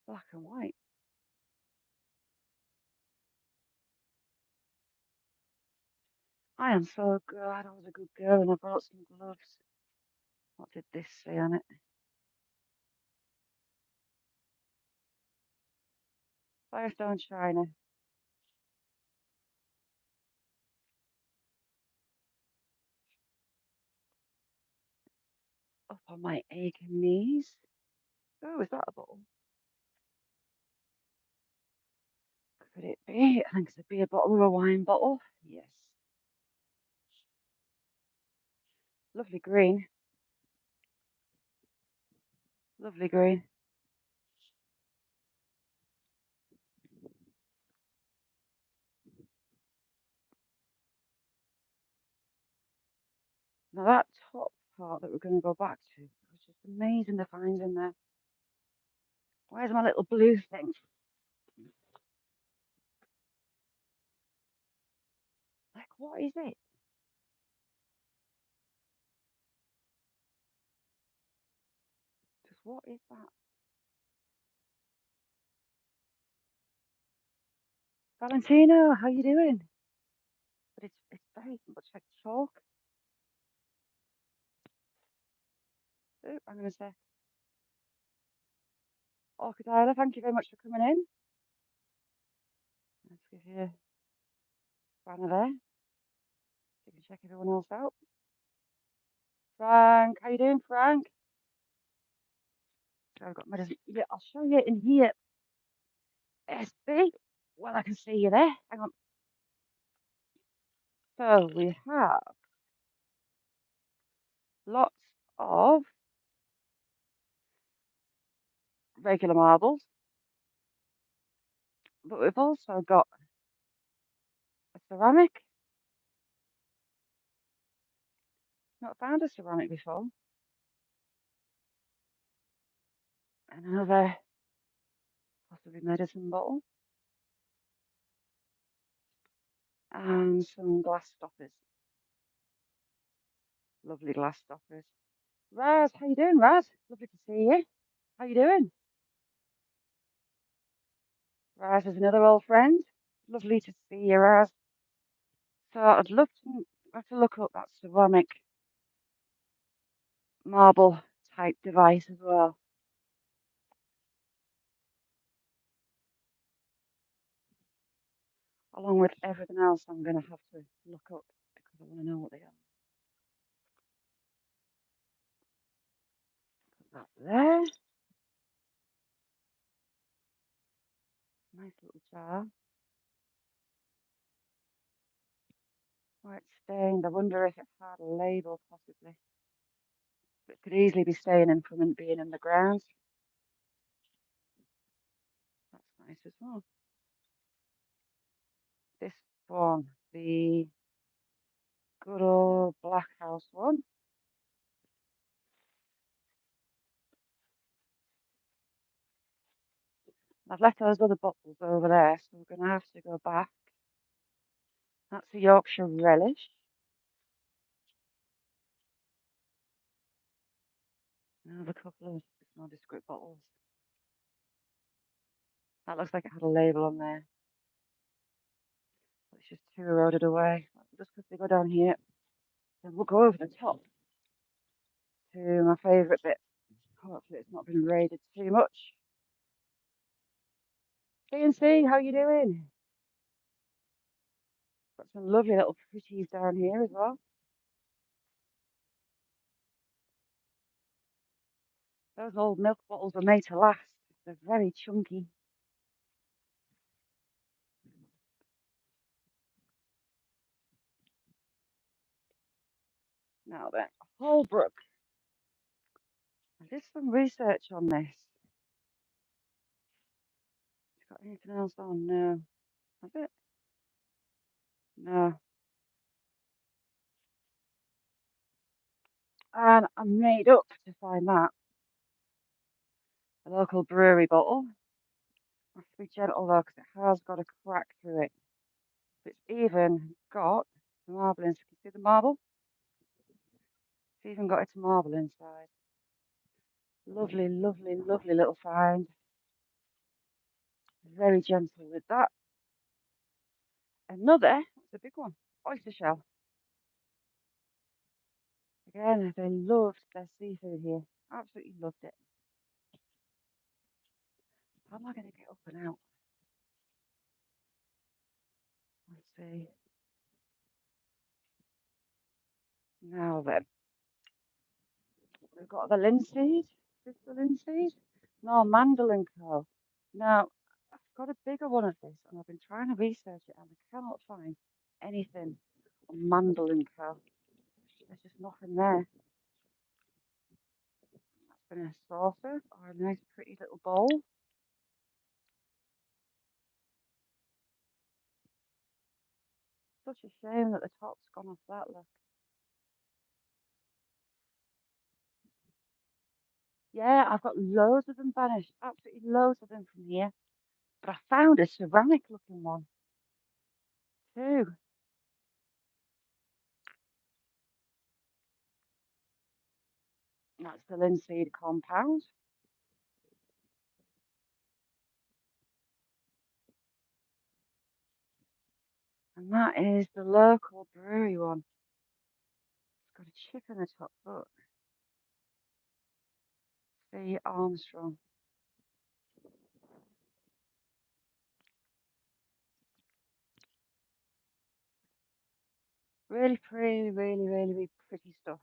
[SPEAKER 1] Black and white. I am so glad I was a good girl and I brought some gloves. What did this say on it? Firestone China. Up on my aching knees. Oh, is that a bottle? Could it be? I think it's a beer bottle or a wine bottle. Yes. Lovely green. Lovely green. Now that top part that we're going to go back to was just amazing to find in there. Where's my little blue thing? Like, what is it? Just what is that? Valentino, how you doing? But it's very much like chalk. Oh, I'm going to say, Orchid Isla, thank you very much for coming in. Let's give you a banner there. So you can check everyone else out. Frank, how you doing, Frank? So I've got my, yeah, I'll show you in here. SB. Well, I can see you there. Hang on. So we have lots of regular marbles, but we've also got a ceramic. Not found a ceramic before. And another possibly medicine bottle. And some glass stoppers. Lovely glass stoppers. Raz, how you doing, Raz? Lovely to see you. How you doing? Raz is another old friend. Lovely to see you, Raz. So I'd love to have to look up that ceramic marble type device as well, along with everything else I'm going to have to look up because I want to know what they are. Put that there. Nice little jar. Oh, it's stained. I wonder if it had a label, possibly. It could easily be staining from it being in the ground. That's nice as well. This one, the good old Black House one. I've left those other bottles over there, so we're going to have to go back. That's a Yorkshire Relish. Another couple of nondescript bottles. That looks like it had a label on there. But it's just too eroded away. We'll just quickly go down here. Then we'll go over the top to my favourite bit. Hopefully it's not been raided too much. C, how you doing? Got some lovely little pretties down here as well. Those old milk bottles are made to last. They're very chunky. Now then, Holbrook. I did some research on this. Got anything else on? No. Has it? No. And I made up to find that. A local brewery bottle. I have to be gentle though, because it has got a crack through it. It's even got the marble inside. Can you see the marble? It's even got its marble inside. Lovely, lovely, lovely little find. Very gentle with that. Another, it's a big one, oyster shell. Again, they loved their seafood here. Absolutely loved it. How am I going to get up and out? Let's see. Now then, we've got the linseed. Is this the linseed? No, mandolin co. Now, I've got a bigger one of this, and I've been trying to research it, and I cannot find anything on mandolin co. There's just nothing there. That's been a saucer or a nice pretty little bowl. Such a shame that the top's gone off that, look. Yeah, I've got loads of them vanished. Absolutely loads of them from here. But I found a ceramic looking one too. That's the linseed compound. And that is the local brewery one. It's got a chip in the top, look. The Armstrong. Really pretty, really, really, really pretty stuff.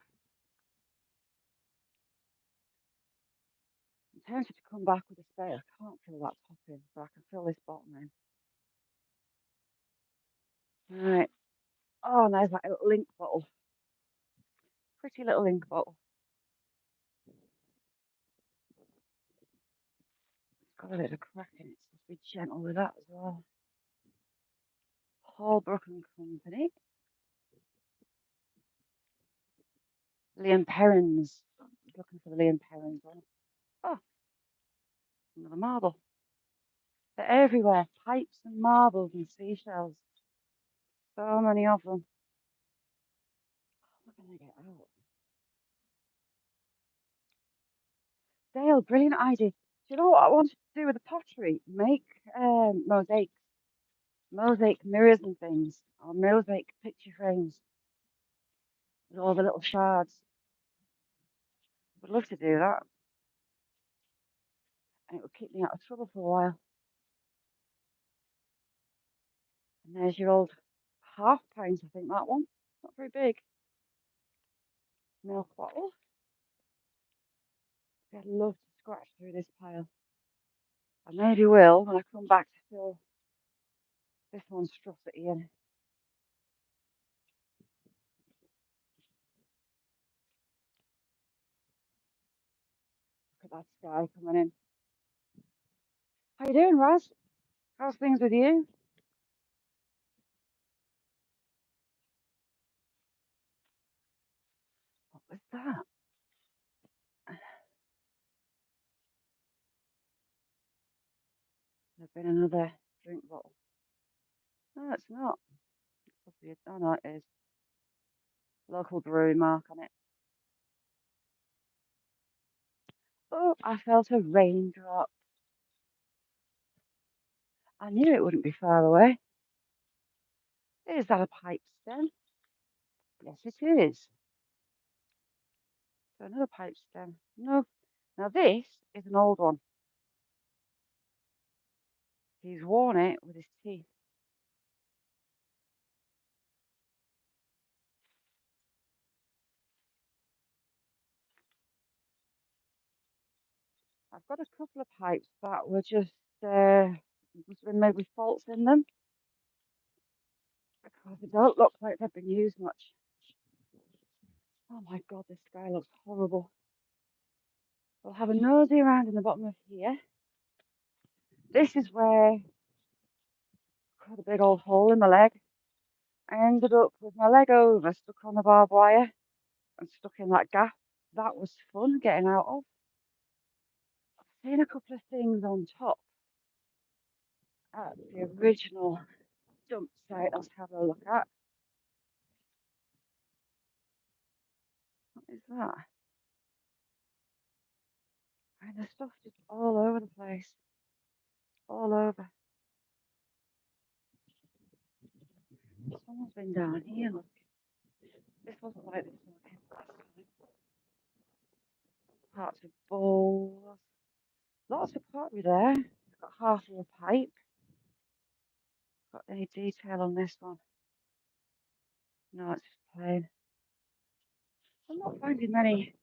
[SPEAKER 1] I'm tempted to come back with a spade. I can't fill that top in, but I can fill this bottom in. Right. Oh, and there's that little ink bottle. Pretty little ink bottle. It's got a bit of a crack in it, so be gentle with that as well. Holbrook and Company. Liam Perrins. I was looking for the Liam Perrins one. Oh, another marble. They're everywhere. Pipes and marbles and seashells. So many of them. How am I going to get out? Dale, brilliant idea. Do you know what I wanted to do with the pottery? Make mosaics. Mosaic mirrors and things. Or mosaic picture frames. With all the little shards. Would love to do that. And it would keep me out of trouble for a while. And there's your old half pint, I think that one. Not very big. Milk bottle. I'd love to scratch through this pile. I maybe will when I come back to fill this monstrosity in. Look at that sky coming in. How you doing, Raz? How's things with you? What was that? There's been another drink bottle. No, it's not. Oh no, it is. Local brewery mark on it. Oh, I felt a raindrop. I knew it wouldn't be far away. Is that a pipe stem? Yes, it is. So another pipe stem. No. Now this is an old one. He's worn it with his teeth. I've got a couple of pipes that were just made with faults in them because they don't look like they've been used much. Oh my God, this sky looks horrible. We'll have a nosy around in the bottom of here. This is where I got a big old hole in my leg. I ended up with my leg over, stuck on the barbed wire and stuck in that gap. That was fun getting out of. Seen a couple of things on top at the original dump site I was having a look at. What is that? And the stuff just all over the place. All over. Someone's been down here. Look. This wasn't like this last time. Parts of bowls. Lots of pottery there. It's got half of a pipe. Got any detail on this one? No, it's just plain. I'm not finding many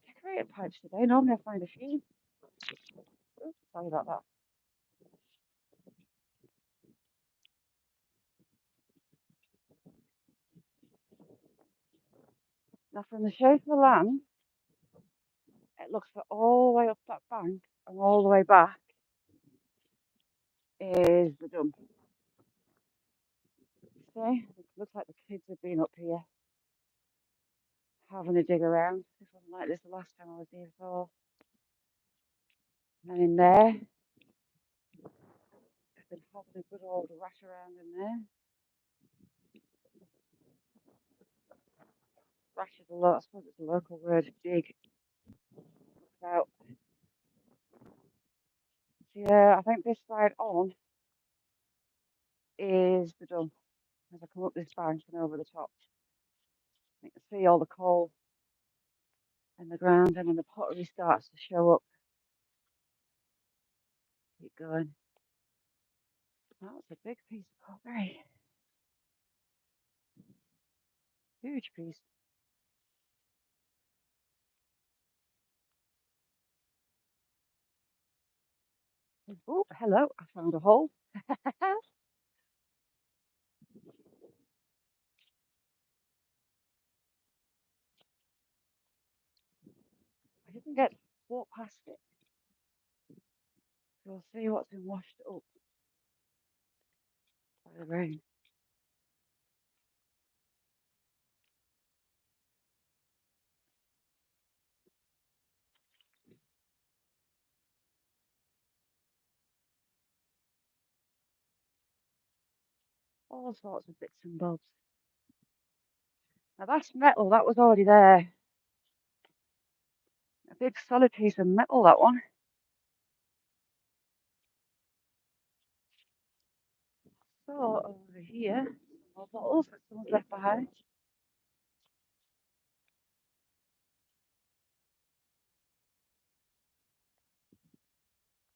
[SPEAKER 1] decorated pipes today. Normally I find a few. Oops, sorry about that. Now from the shape of the land, it looks that all the way up that bank and all the way back is the dump. See? It looks like the kids have been up here having a dig around. This wasn't like this the last time I was here before. And then in there, they've been having a good old rat around in there. Rash is a lot, I suppose it's a local word, dig. About. So yeah, I think this side on is the dump. As I come up this bank and over the top, you can see all the coal in the ground, and then the pottery starts to show up. Keep going. That's a big piece of pottery. Huge piece. Oh, hello, I found a hole. I didn't get to walk past it. So we'll see what's been washed up by the rain. All sorts of bits and bobs. Now that's metal, that was already there. A big solid piece of metal, that one. So over here, more bottles that someone's left behind.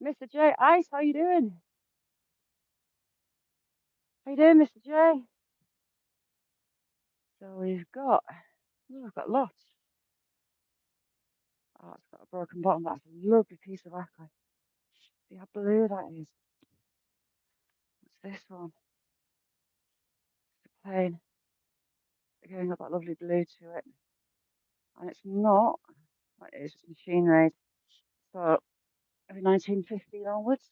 [SPEAKER 1] Mr. J, Ice, how you doing? How you doing, Mr. J? So we've got lots. Oh, it's got a broken bottom. That's a lovely piece of lacquer. See how blue that is. What's this one? It's a plain. Again, got that lovely blue to it. And it's not, it's just machine made. So, maybe 1950 onwards.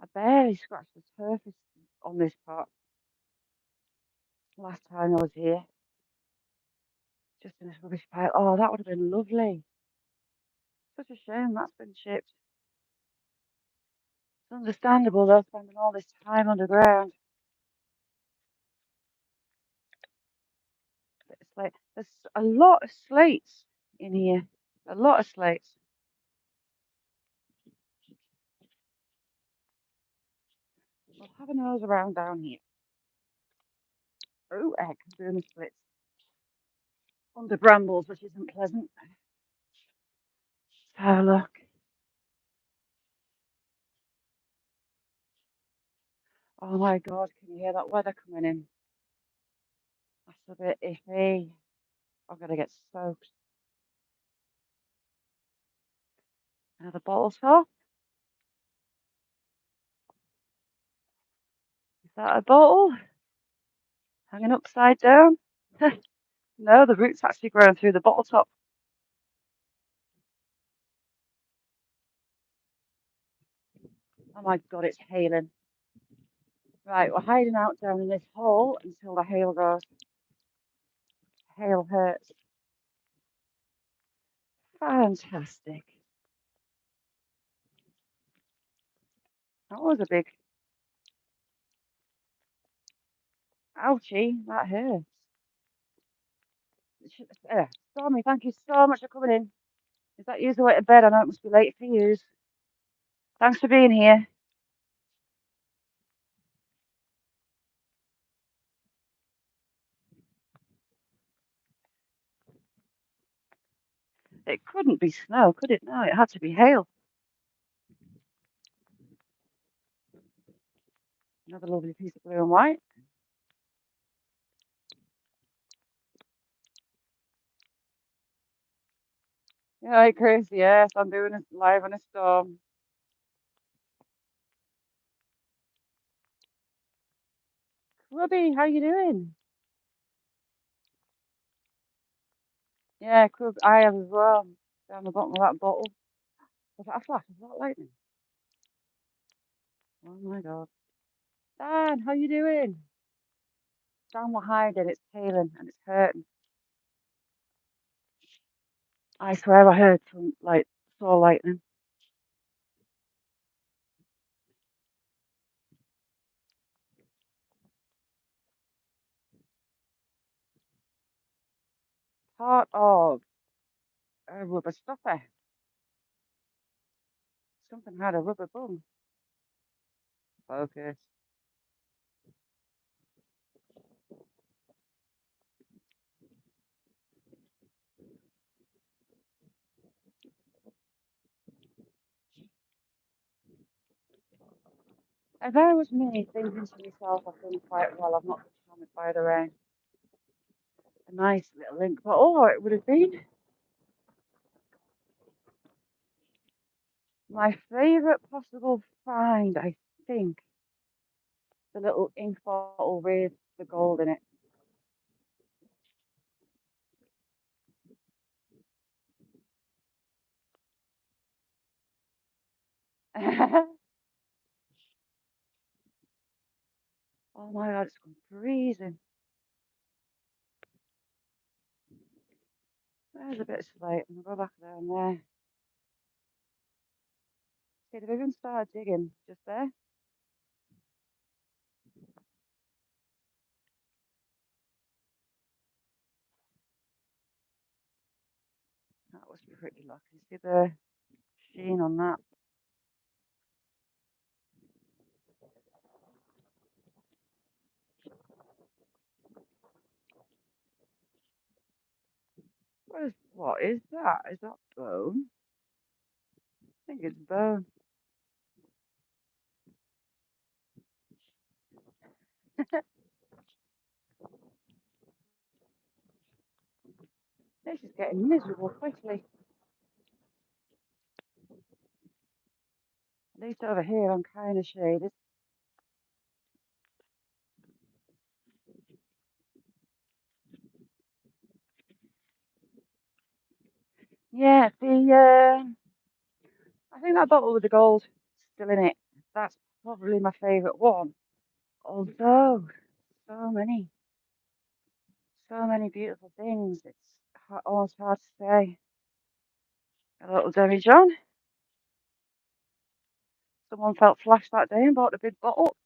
[SPEAKER 1] I barely scratched the surface on this part last time I was here. Just in this rubbish pile. Oh, that would have been lovely. Such a shame that's been chipped. It's understandable though, spending all this time underground. But it's like, there's a lot of slates in here. A lot of slates. We'll have a nose around down here. Oh, heck, I'm doing the splits. Under brambles, which isn't pleasant. Let's have a look. Oh my God, can you hear that weather coming in? That's a bit iffy. I'm gonna get soaked. Another bottle top. Is that a bottle? Hanging upside down? No, the root's actually growing through the bottle top. Oh my God, it's hailing. Right, we're hiding out down in this hole until the hail goes. Hail hurts. Fantastic. That was a big ouchie. That hurts. Stormy, thank you so much for coming in. Is that you the way to bed? I know it must be late for you. Thanks for being here. It couldn't be snow, could it? No, it had to be hail. Another lovely piece of blue and white. Yeah, hi, Chris. Yes, I'm doing it live on a storm. Ruby, how you doing? Yeah, Crub, I have as well. Down the bottom of that bottle. Was that a flash? Was that lightning? Oh my God. Dan, how you doing? Dan, we're hiding. It's hailing and it's hurting. I swear I heard some, like, saw lightning. Part of a rubber stopper. Something had a rubber bung. Focus. If I was me thinking to myself, I've done quite well, I've not been hammered by the rain. A nice little ink bottle, or it would have been. My favourite possible find, I think, the little ink bottle with the gold in it. Oh my God, it's gone freezing. There's a bit of slate, and I'll go back down there. See, they've even started digging just there. That was pretty lucky. See the sheen on that? What is that? Is that bone? I think it's bone. This is getting miserable quickly. At least over here I'm kind of shaded. Yeah, I think that bottle with the gold still in it. That's probably my favourite one. Although, so many, so many beautiful things. It's almost hard to say. A little Demi John. Someone felt flash that day and bought a big bottle.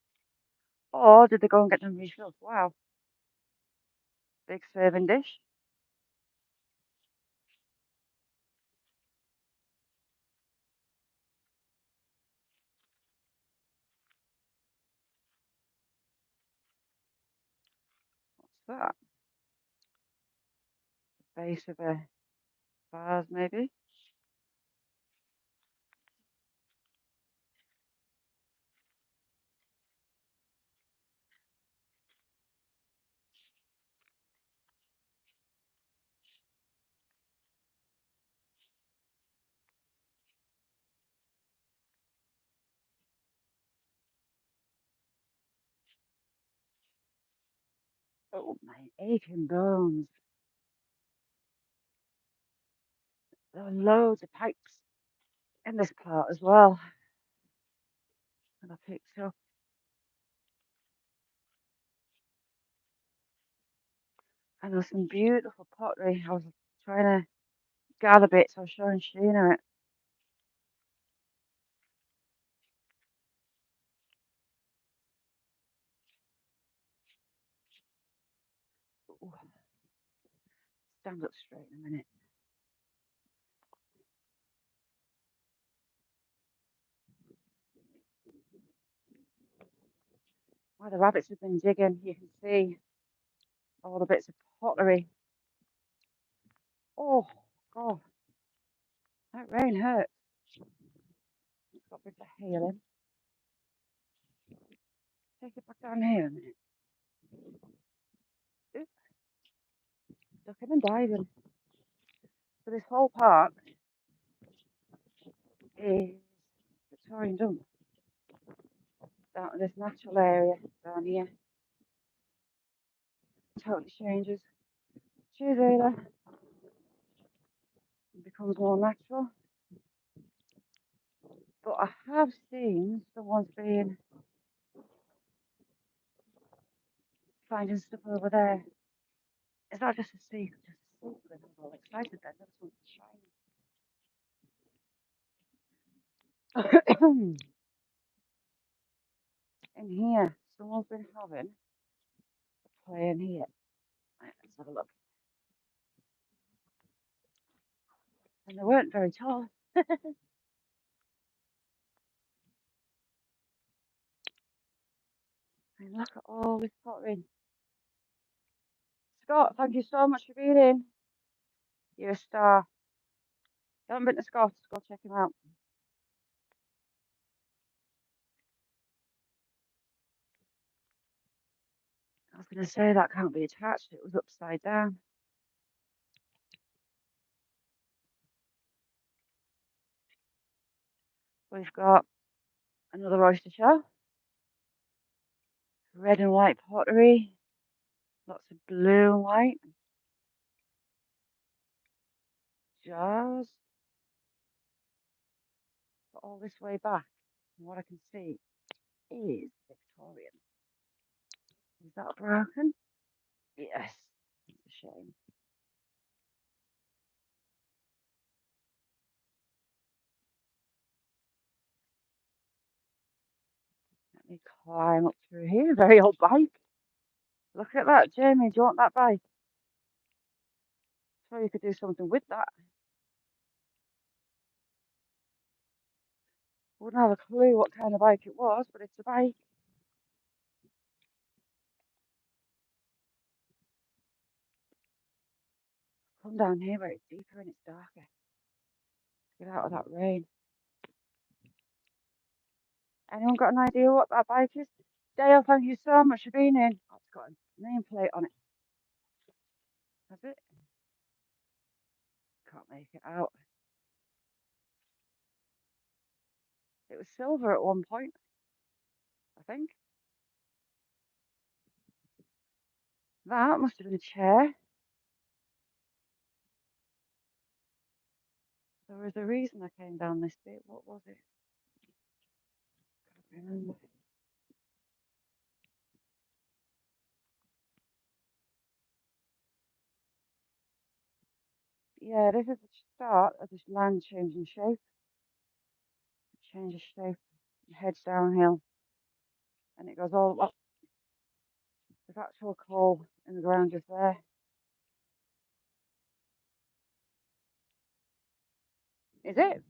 [SPEAKER 1] Or did they go and get them refilled? Wow, big serving dish. What's that? Base of a vase, maybe. Oh, my aching bones. There are loads of pipes in this part as well. that I picked up. And there's some beautiful pottery. I was trying to gather bits. I was showing Sheena it. Ooh, stand up straight in a minute. While the rabbits have been digging, you can see all the bits of pottery. Oh, God, that rain hurt. It's got bits of hail in. Take it back down here a minute. Ooh, ducking and diving. So this whole park is Victorian Dump. Down to this natural area down here. Totally changes. Cheers, Ada. It becomes more natural. But I have seen someone's been finding stuff over there. Is that just a secret? Just a secret? I was all excited then. There was something shiny. In here, someone's been having a play in here. Right, let's have a look. And they weren't very tall. And look at all this pottery. Scott, thank you so much for being in. You're a star. You haven't been to Scott's, go check him out. I was going to say that can't be attached. It was upside down. We've got another oyster shell. Red and white pottery. Lots of blue and white. Jars. But all this way back. And what I can see is Victorian. Is that broken? Yes. It's a shame. Let me climb up through here. Very old bike. Look at that, Jamie. Do you want that bike? So you could do something with that. Wouldn't have a clue what kind of bike it was, but it's a bike. Come down here where it's deeper and it's darker. Get out of that rain. Anyone got an idea what that bike is? Dale, thank you so much for being in. Oh, it's got a nameplate on it. Has it? Can't make it out. It was silver at one point, I think. That must have been a chair. There was a reason I came down this bit. What was it? Can't remember. Yeah, this is the start of this land changing shape. It changes shape, it heads downhill, and it goes all up. There's actual coal in the ground just there. Is it?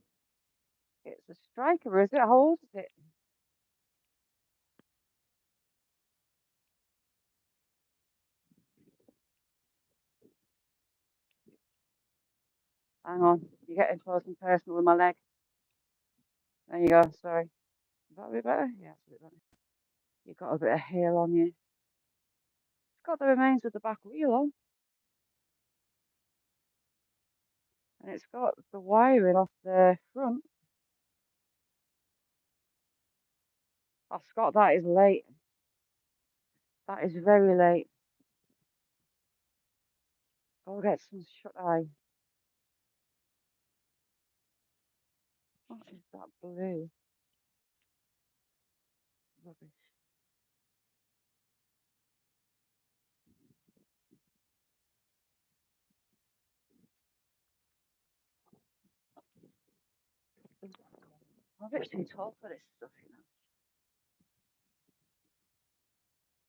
[SPEAKER 1] It's a striker, is it? How old is it? Hang on, you're getting close and personal with my leg. There you go, sorry. Is that a bit better? Yeah, it's a bit better. You've got a bit of hair on you. It's got the remains of the back wheel on. And it's got the wiring off the front. Oh, Scott, that is late. That is very late. Go get some shut eye. What is that blue? Rubbish. I'm a bit too tall for this stuff, you know.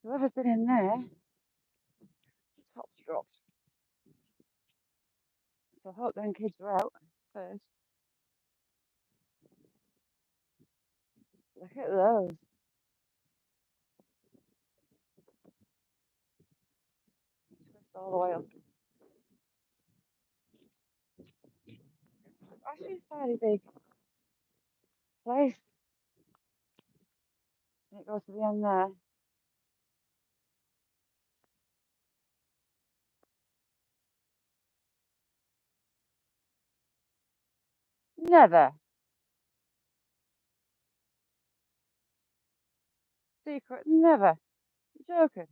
[SPEAKER 1] Whoever's been in there, the top's dropped. So I hope them kids are out first. Look at those. Twist all the way up. Actually, a fairly big place. And it goes to the end there. Never. Secret, never. You're joking.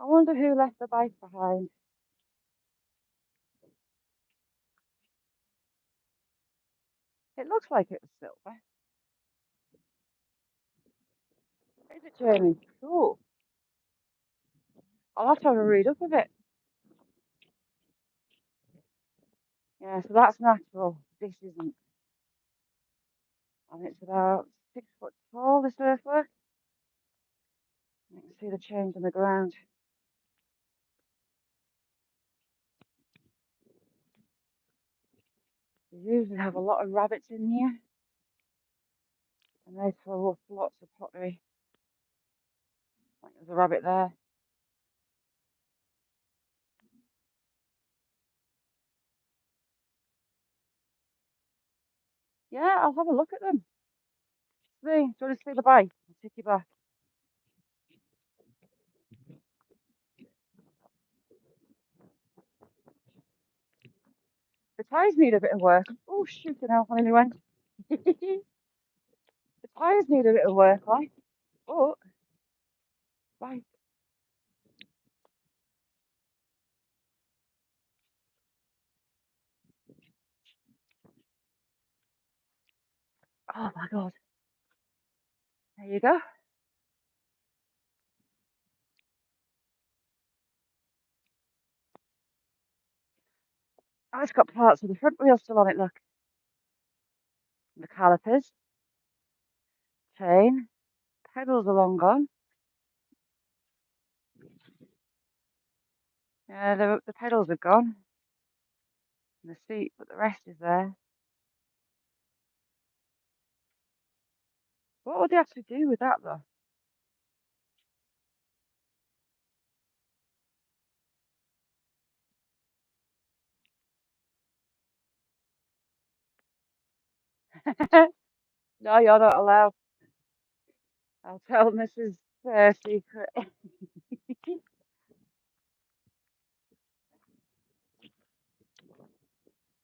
[SPEAKER 1] I wonder who left the bike behind. It looks like it was silver. Is it, Jamie? Cool. I'll have to have a read up of it. Yeah, so that's natural. This isn't. And it's about 6 foot tall, this earthwork. You can see the change in the ground. They usually have a lot of rabbits in here. And they throw up lots of pottery. Like there's a rabbit there. Yeah, I'll have a look at them. See, do you want to see the bike? I'll take you back. The tyres need a bit of work. Oh, shoot, now, I nearly went. The tyres need a bit of work, like. Oh, bike. Oh my God. There you go. Oh, it's got parts of the front wheel still on it, look. The calipers, chain, pedals are long gone. Yeah, the pedals are gone. And the seat, but the rest is there. What would they actually do with that, though? No, you're not allowed. I'll tell Mrs. Secret.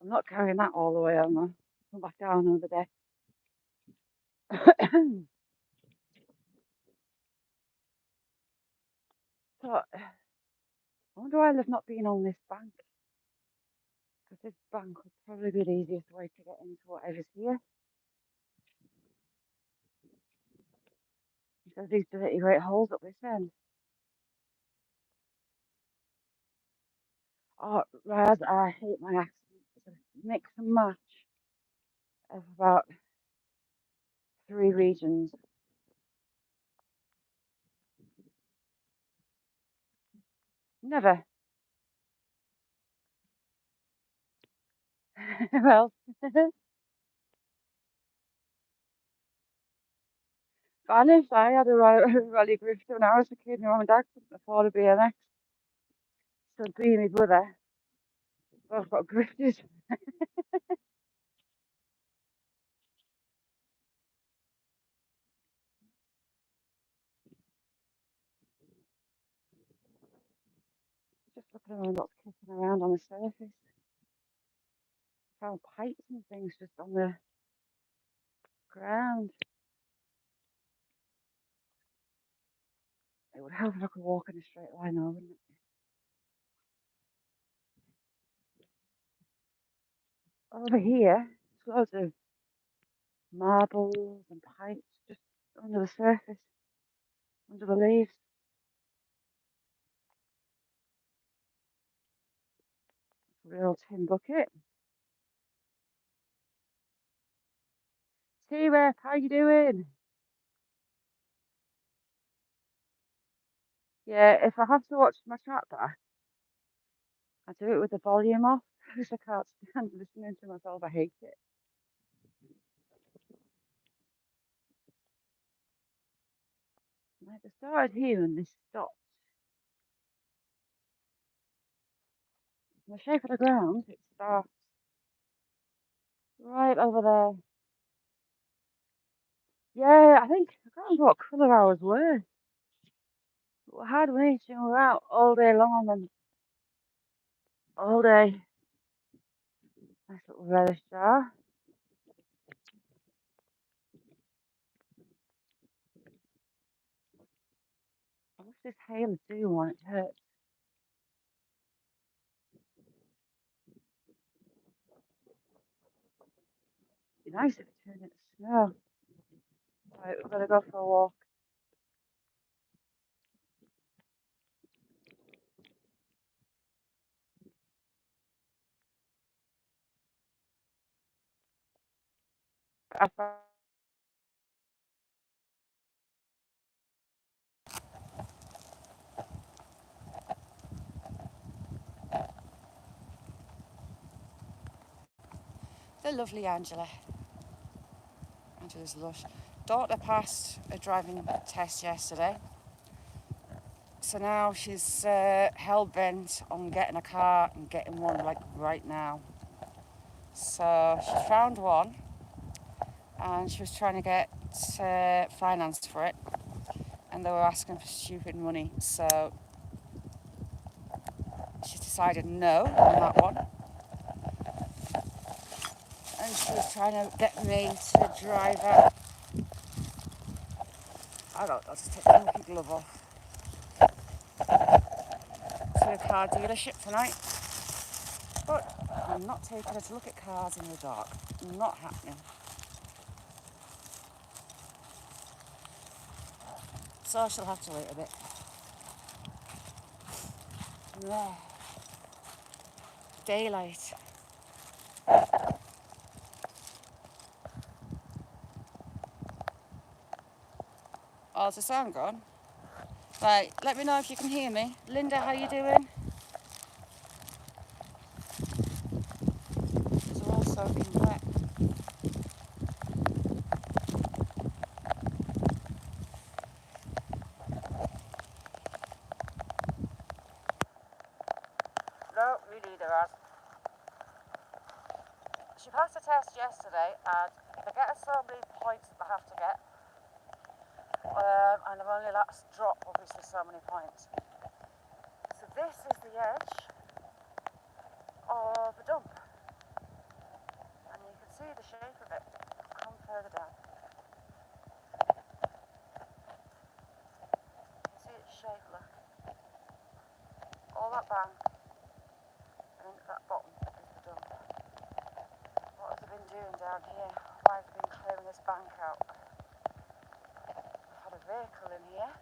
[SPEAKER 1] I'm not carrying that all the way home, though. Come back down another day. So, I wonder why they've not been on this bank. Because this bank would probably be the easiest way to get into whatever's here. Instead of these dirty great holes up this end. Oh, Raz, I hate my accent. It's a mix and match of about 3 regions. Never. Well, honest, I had a rally grifter when I was a kid. My mum and dad couldn't afford a BMX. So me and my brother both got grifted. Just looking around what's kicking around on the surface. Found pipes and things just on the ground. It would help if I could walk in a straight line, though, wouldn't it? Over here, there's loads of marbles and pipes just under the surface, under the leaves. Real tin bucket. T-Rex, how you doing? Yeah, if I have to watch my chat back, I do it with the volume off because I can't stand listening to myself. I hate it. Like they started here and they stopped. The shape of the ground, it starts right over there. Yeah, I think I can't remember what colour I was wearing. But we had winch and we were out all day long and all day. Nice little relish jar. I wish this hail is doing one, it hurts. It'd be nice if it turned into snow. Right, we're gonna go for a walk.
[SPEAKER 2] The lovely Angela. Angela's lush. Daughter passed a driving test yesterday, so now she's hell bent on getting a car and getting one like right now. So she found one, and she was trying to get finance for it, and they were asking for stupid money. So she decided no on that one, and she was trying to get me to drive her. I'll just take the lucky glove off. To a car dealership tonight, but I'm not taking her to look at cars in the dark. Not happening. So she'll have to wait a bit. Yeah. Daylight. Oh, is the sound gone? Right, let me know if you can hear me. Linda, how you doing? These are all soaking wet. No, me neither, as. She passed the test yesterday, and they get so many points that they have to get. And they've only let us drop, obviously, so many points. So this is the edge of the dump. And you can see the shape of it. Come further down. You can see its shape, look. All that bank, and into that bottom is the dump. What have they been doing down here? Why have they been clearing this bank out? I've had a vehicle in here.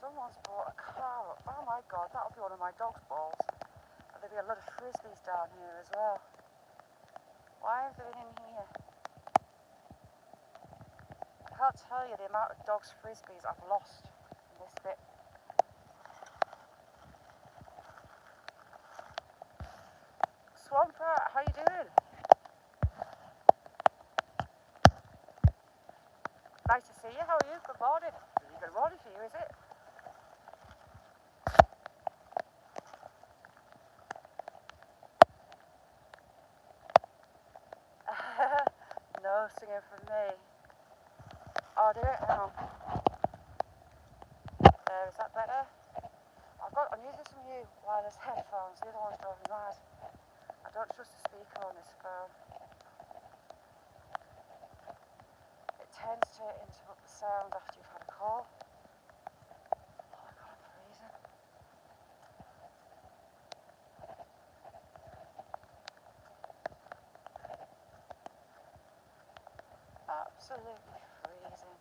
[SPEAKER 2] Someone's brought a car up. Oh my god, that'll be one of my dog's balls. And there'll be a lot of frisbees down here as well. Why have they been in here? I can't tell you the amount of dogs' frisbees I've lost in this bit. Swamp Rat, how you doing? Nice to see you. How are you? Good morning. Good morning for you, is it? No singing from me. Oh, do it? Hang on. Is that better? I'm using some new wireless headphones. The other one's driving me mad. I don't trust the speaker on this phone. It tends to interrupt the sound after you've had a call. Oh my god, I'm freezing. absolutely freezing.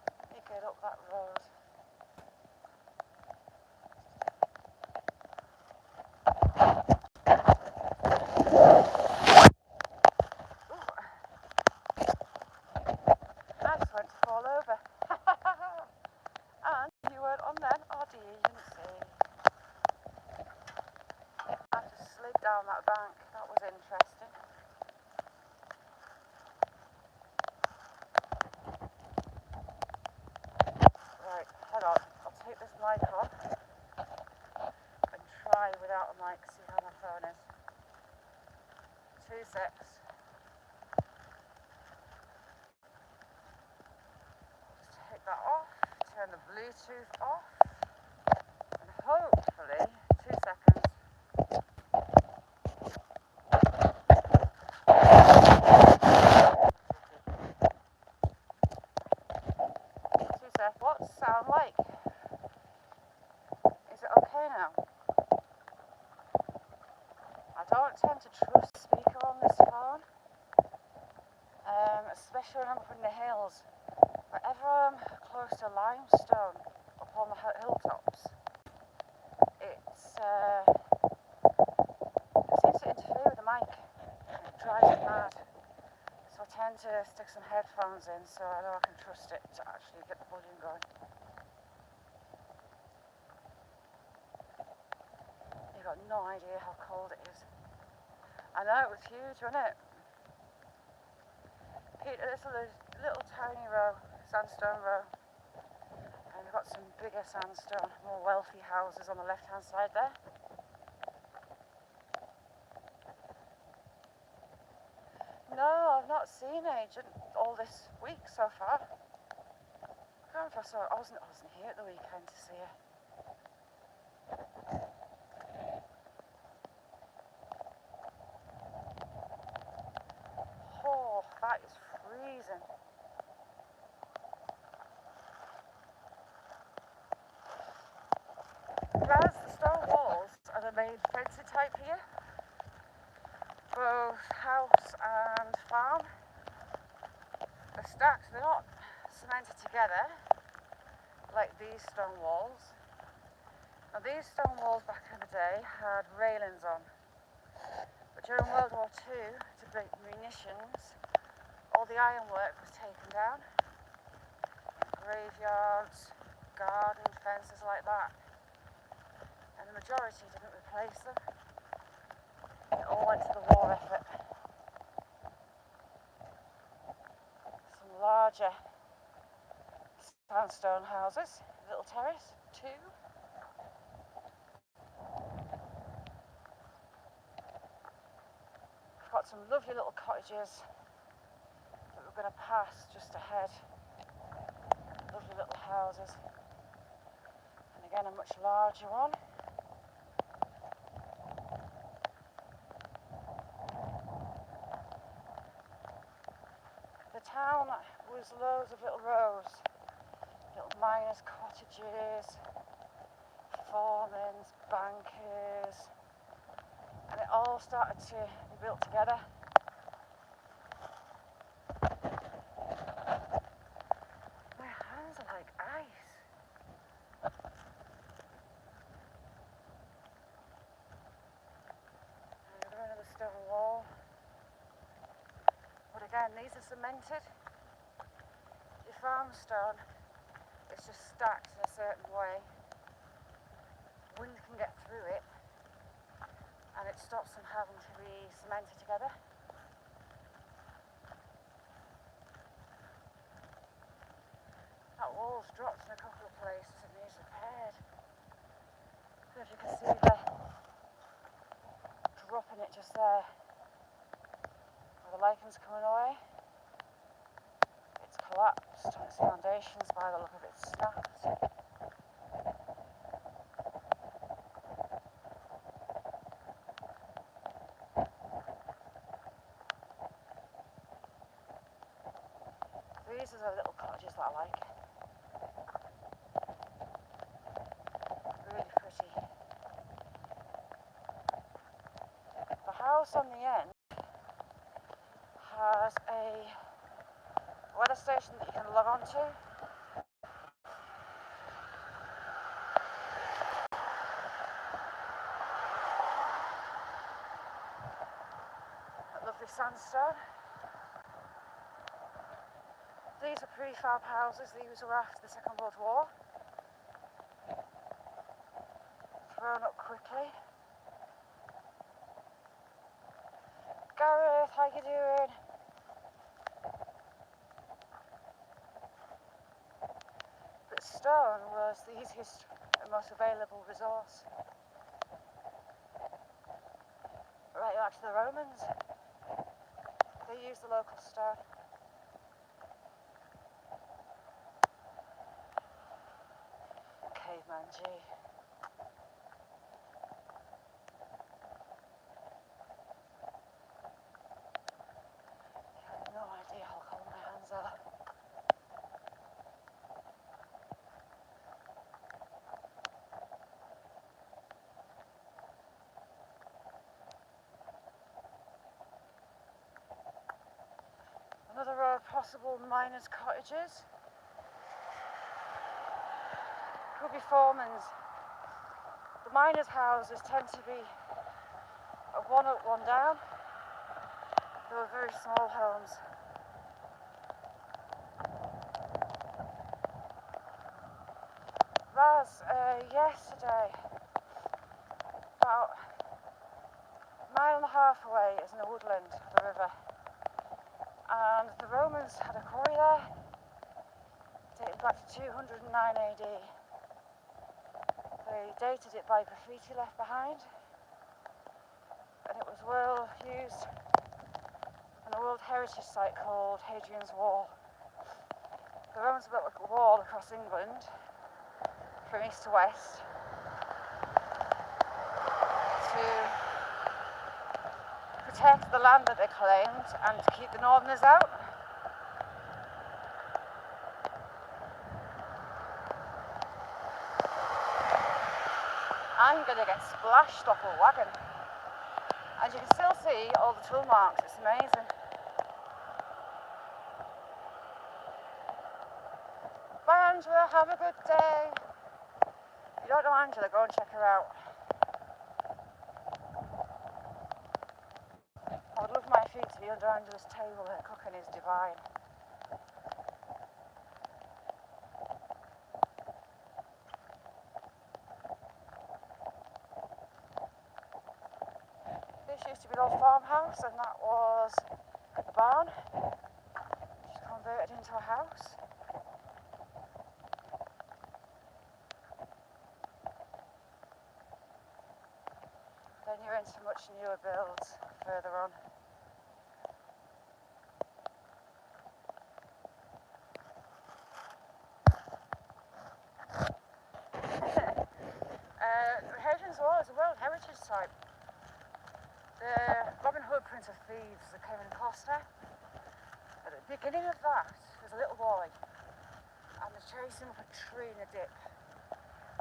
[SPEAKER 2] Let me get up that road. I just went to fall over. And you weren't on then, or do you even see? I just slid down that bank. That was interesting. Right, hold on. I'll take this mic off and try without a mic, see how my phone is. 2 secs. Just take that off, turn the Bluetooth off, and hopefully, 2 seconds. 2 seconds. What's the sound like? Is it okay now? I don't tend to trust speaker on this phone, especially when I'm up in the hills. Whenever I'm close to limestone up on the hilltops, it seems to interfere with the mic. It drives me mad. So I tend to stick some headphones in so I know I can trust it to actually get the volume going. You've got no idea how cold it is. I know, it was huge, wasn't it? Peter, this is a little tiny row, sandstone row. And we've got some bigger sandstone, more wealthy houses on the left-hand side there. No, I've not seen Agent all this week so far. I can't remember if I saw her. I wasn't here at the weekend to see her. Oh, that is freezing. Whereas the stone walls are the main fencing type here, both house and farm. They're stacked, they're not cemented together like these stone walls. Now these stone walls back in the day had railings on, but during World War II, to make munitions, all the ironwork was taken down. Graveyards, garden fences like that, and the majority didn't replace them. It all went to the war effort. Some larger sandstone houses, little terrace, 2. We've got some lovely little cottages that we're going to pass just ahead. Lovely little houses. And again, a much larger one. The town was loads of little rows, little miners' cottages, foremen, bankers, and it all started to be built together. My hands are like ice. And another stone wall. But again, these are cemented. Your farm stone is just stacked in a certain way. Wind can get through it, and it stops them having to be cemented together. That wall's dropped in a couple of places and needs repaired. I don't know if you can see the drop in it just there, where the liken's coming away. It's collapsed on its foundations by the look of it, snapped. These are the little cottages that I like. Really pretty. The house on the end has a weather station that you can log on to. That lovely sandstone. These are prefab houses. These were after the Second World War. Thrown up quickly. Gareth, how you doing? But stone was the easiest and most available resource. Right back to the Romans. They used the local stone. Caveman G. I have no idea how cold my hands are. Another row of possible miners' cottages. Could be foremen's. The miners' houses tend to be a one up, one down. They were very small homes. Raz, yesterday, about a mile and a half away is in a woodland of the river. And the Romans had a quarry there, dating back to 209 AD. They dated it by graffiti left behind, and it was well used on a World Heritage Site called Hadrian's Wall. The Romans built a wall across England from east to west to protect the land that they claimed and to keep the northerners out. I'm going to get splashed off a wagon. And you can still see all the tool marks, it's amazing. Bye Angela, have a good day. If you don't know Angela, go and check her out. I would love my feet to be under Angela's table, her cooking is divine. This used to be an old farmhouse and that was the barn, which is converted into a house. Then you're into much newer builds further on. Hadrian's Wall is a World Heritage Site. The Robin Hood, Prince of Thieves, that came in Costa. At the beginning of that, there's a little boy, and they're chasing up a tree in a dip.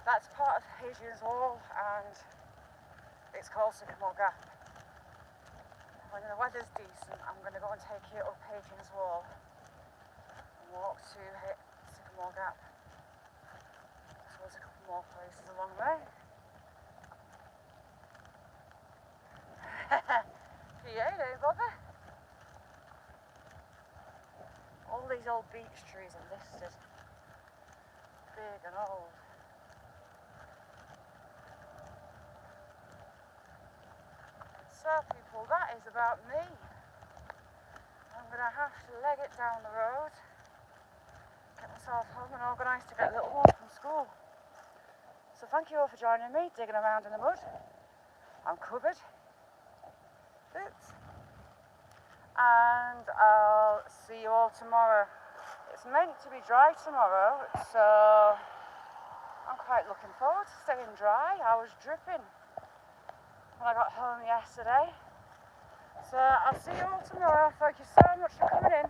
[SPEAKER 2] That's part of Hadrian's Wall, and it's called Sycamore Gap. When the weather's decent, I'm going to go and take you up Hadrian's Wall and walk to Sycamore Gap. So there's a couple more places along there. Yeah, don't bother. All these old beech trees are listed. Big and old. So people, that is about me. I'm going to have to leg it down the road, get myself home and organise to get little one from school. So thank you all for joining me, digging around in the mud. I'm covered. Oops. And I'll see you all tomorrow. It's meant to be dry tomorrow, so I'm quite looking forward to staying dry. I was dripping when I got home yesterday. So I'll see you all tomorrow. Thank you so much for coming in.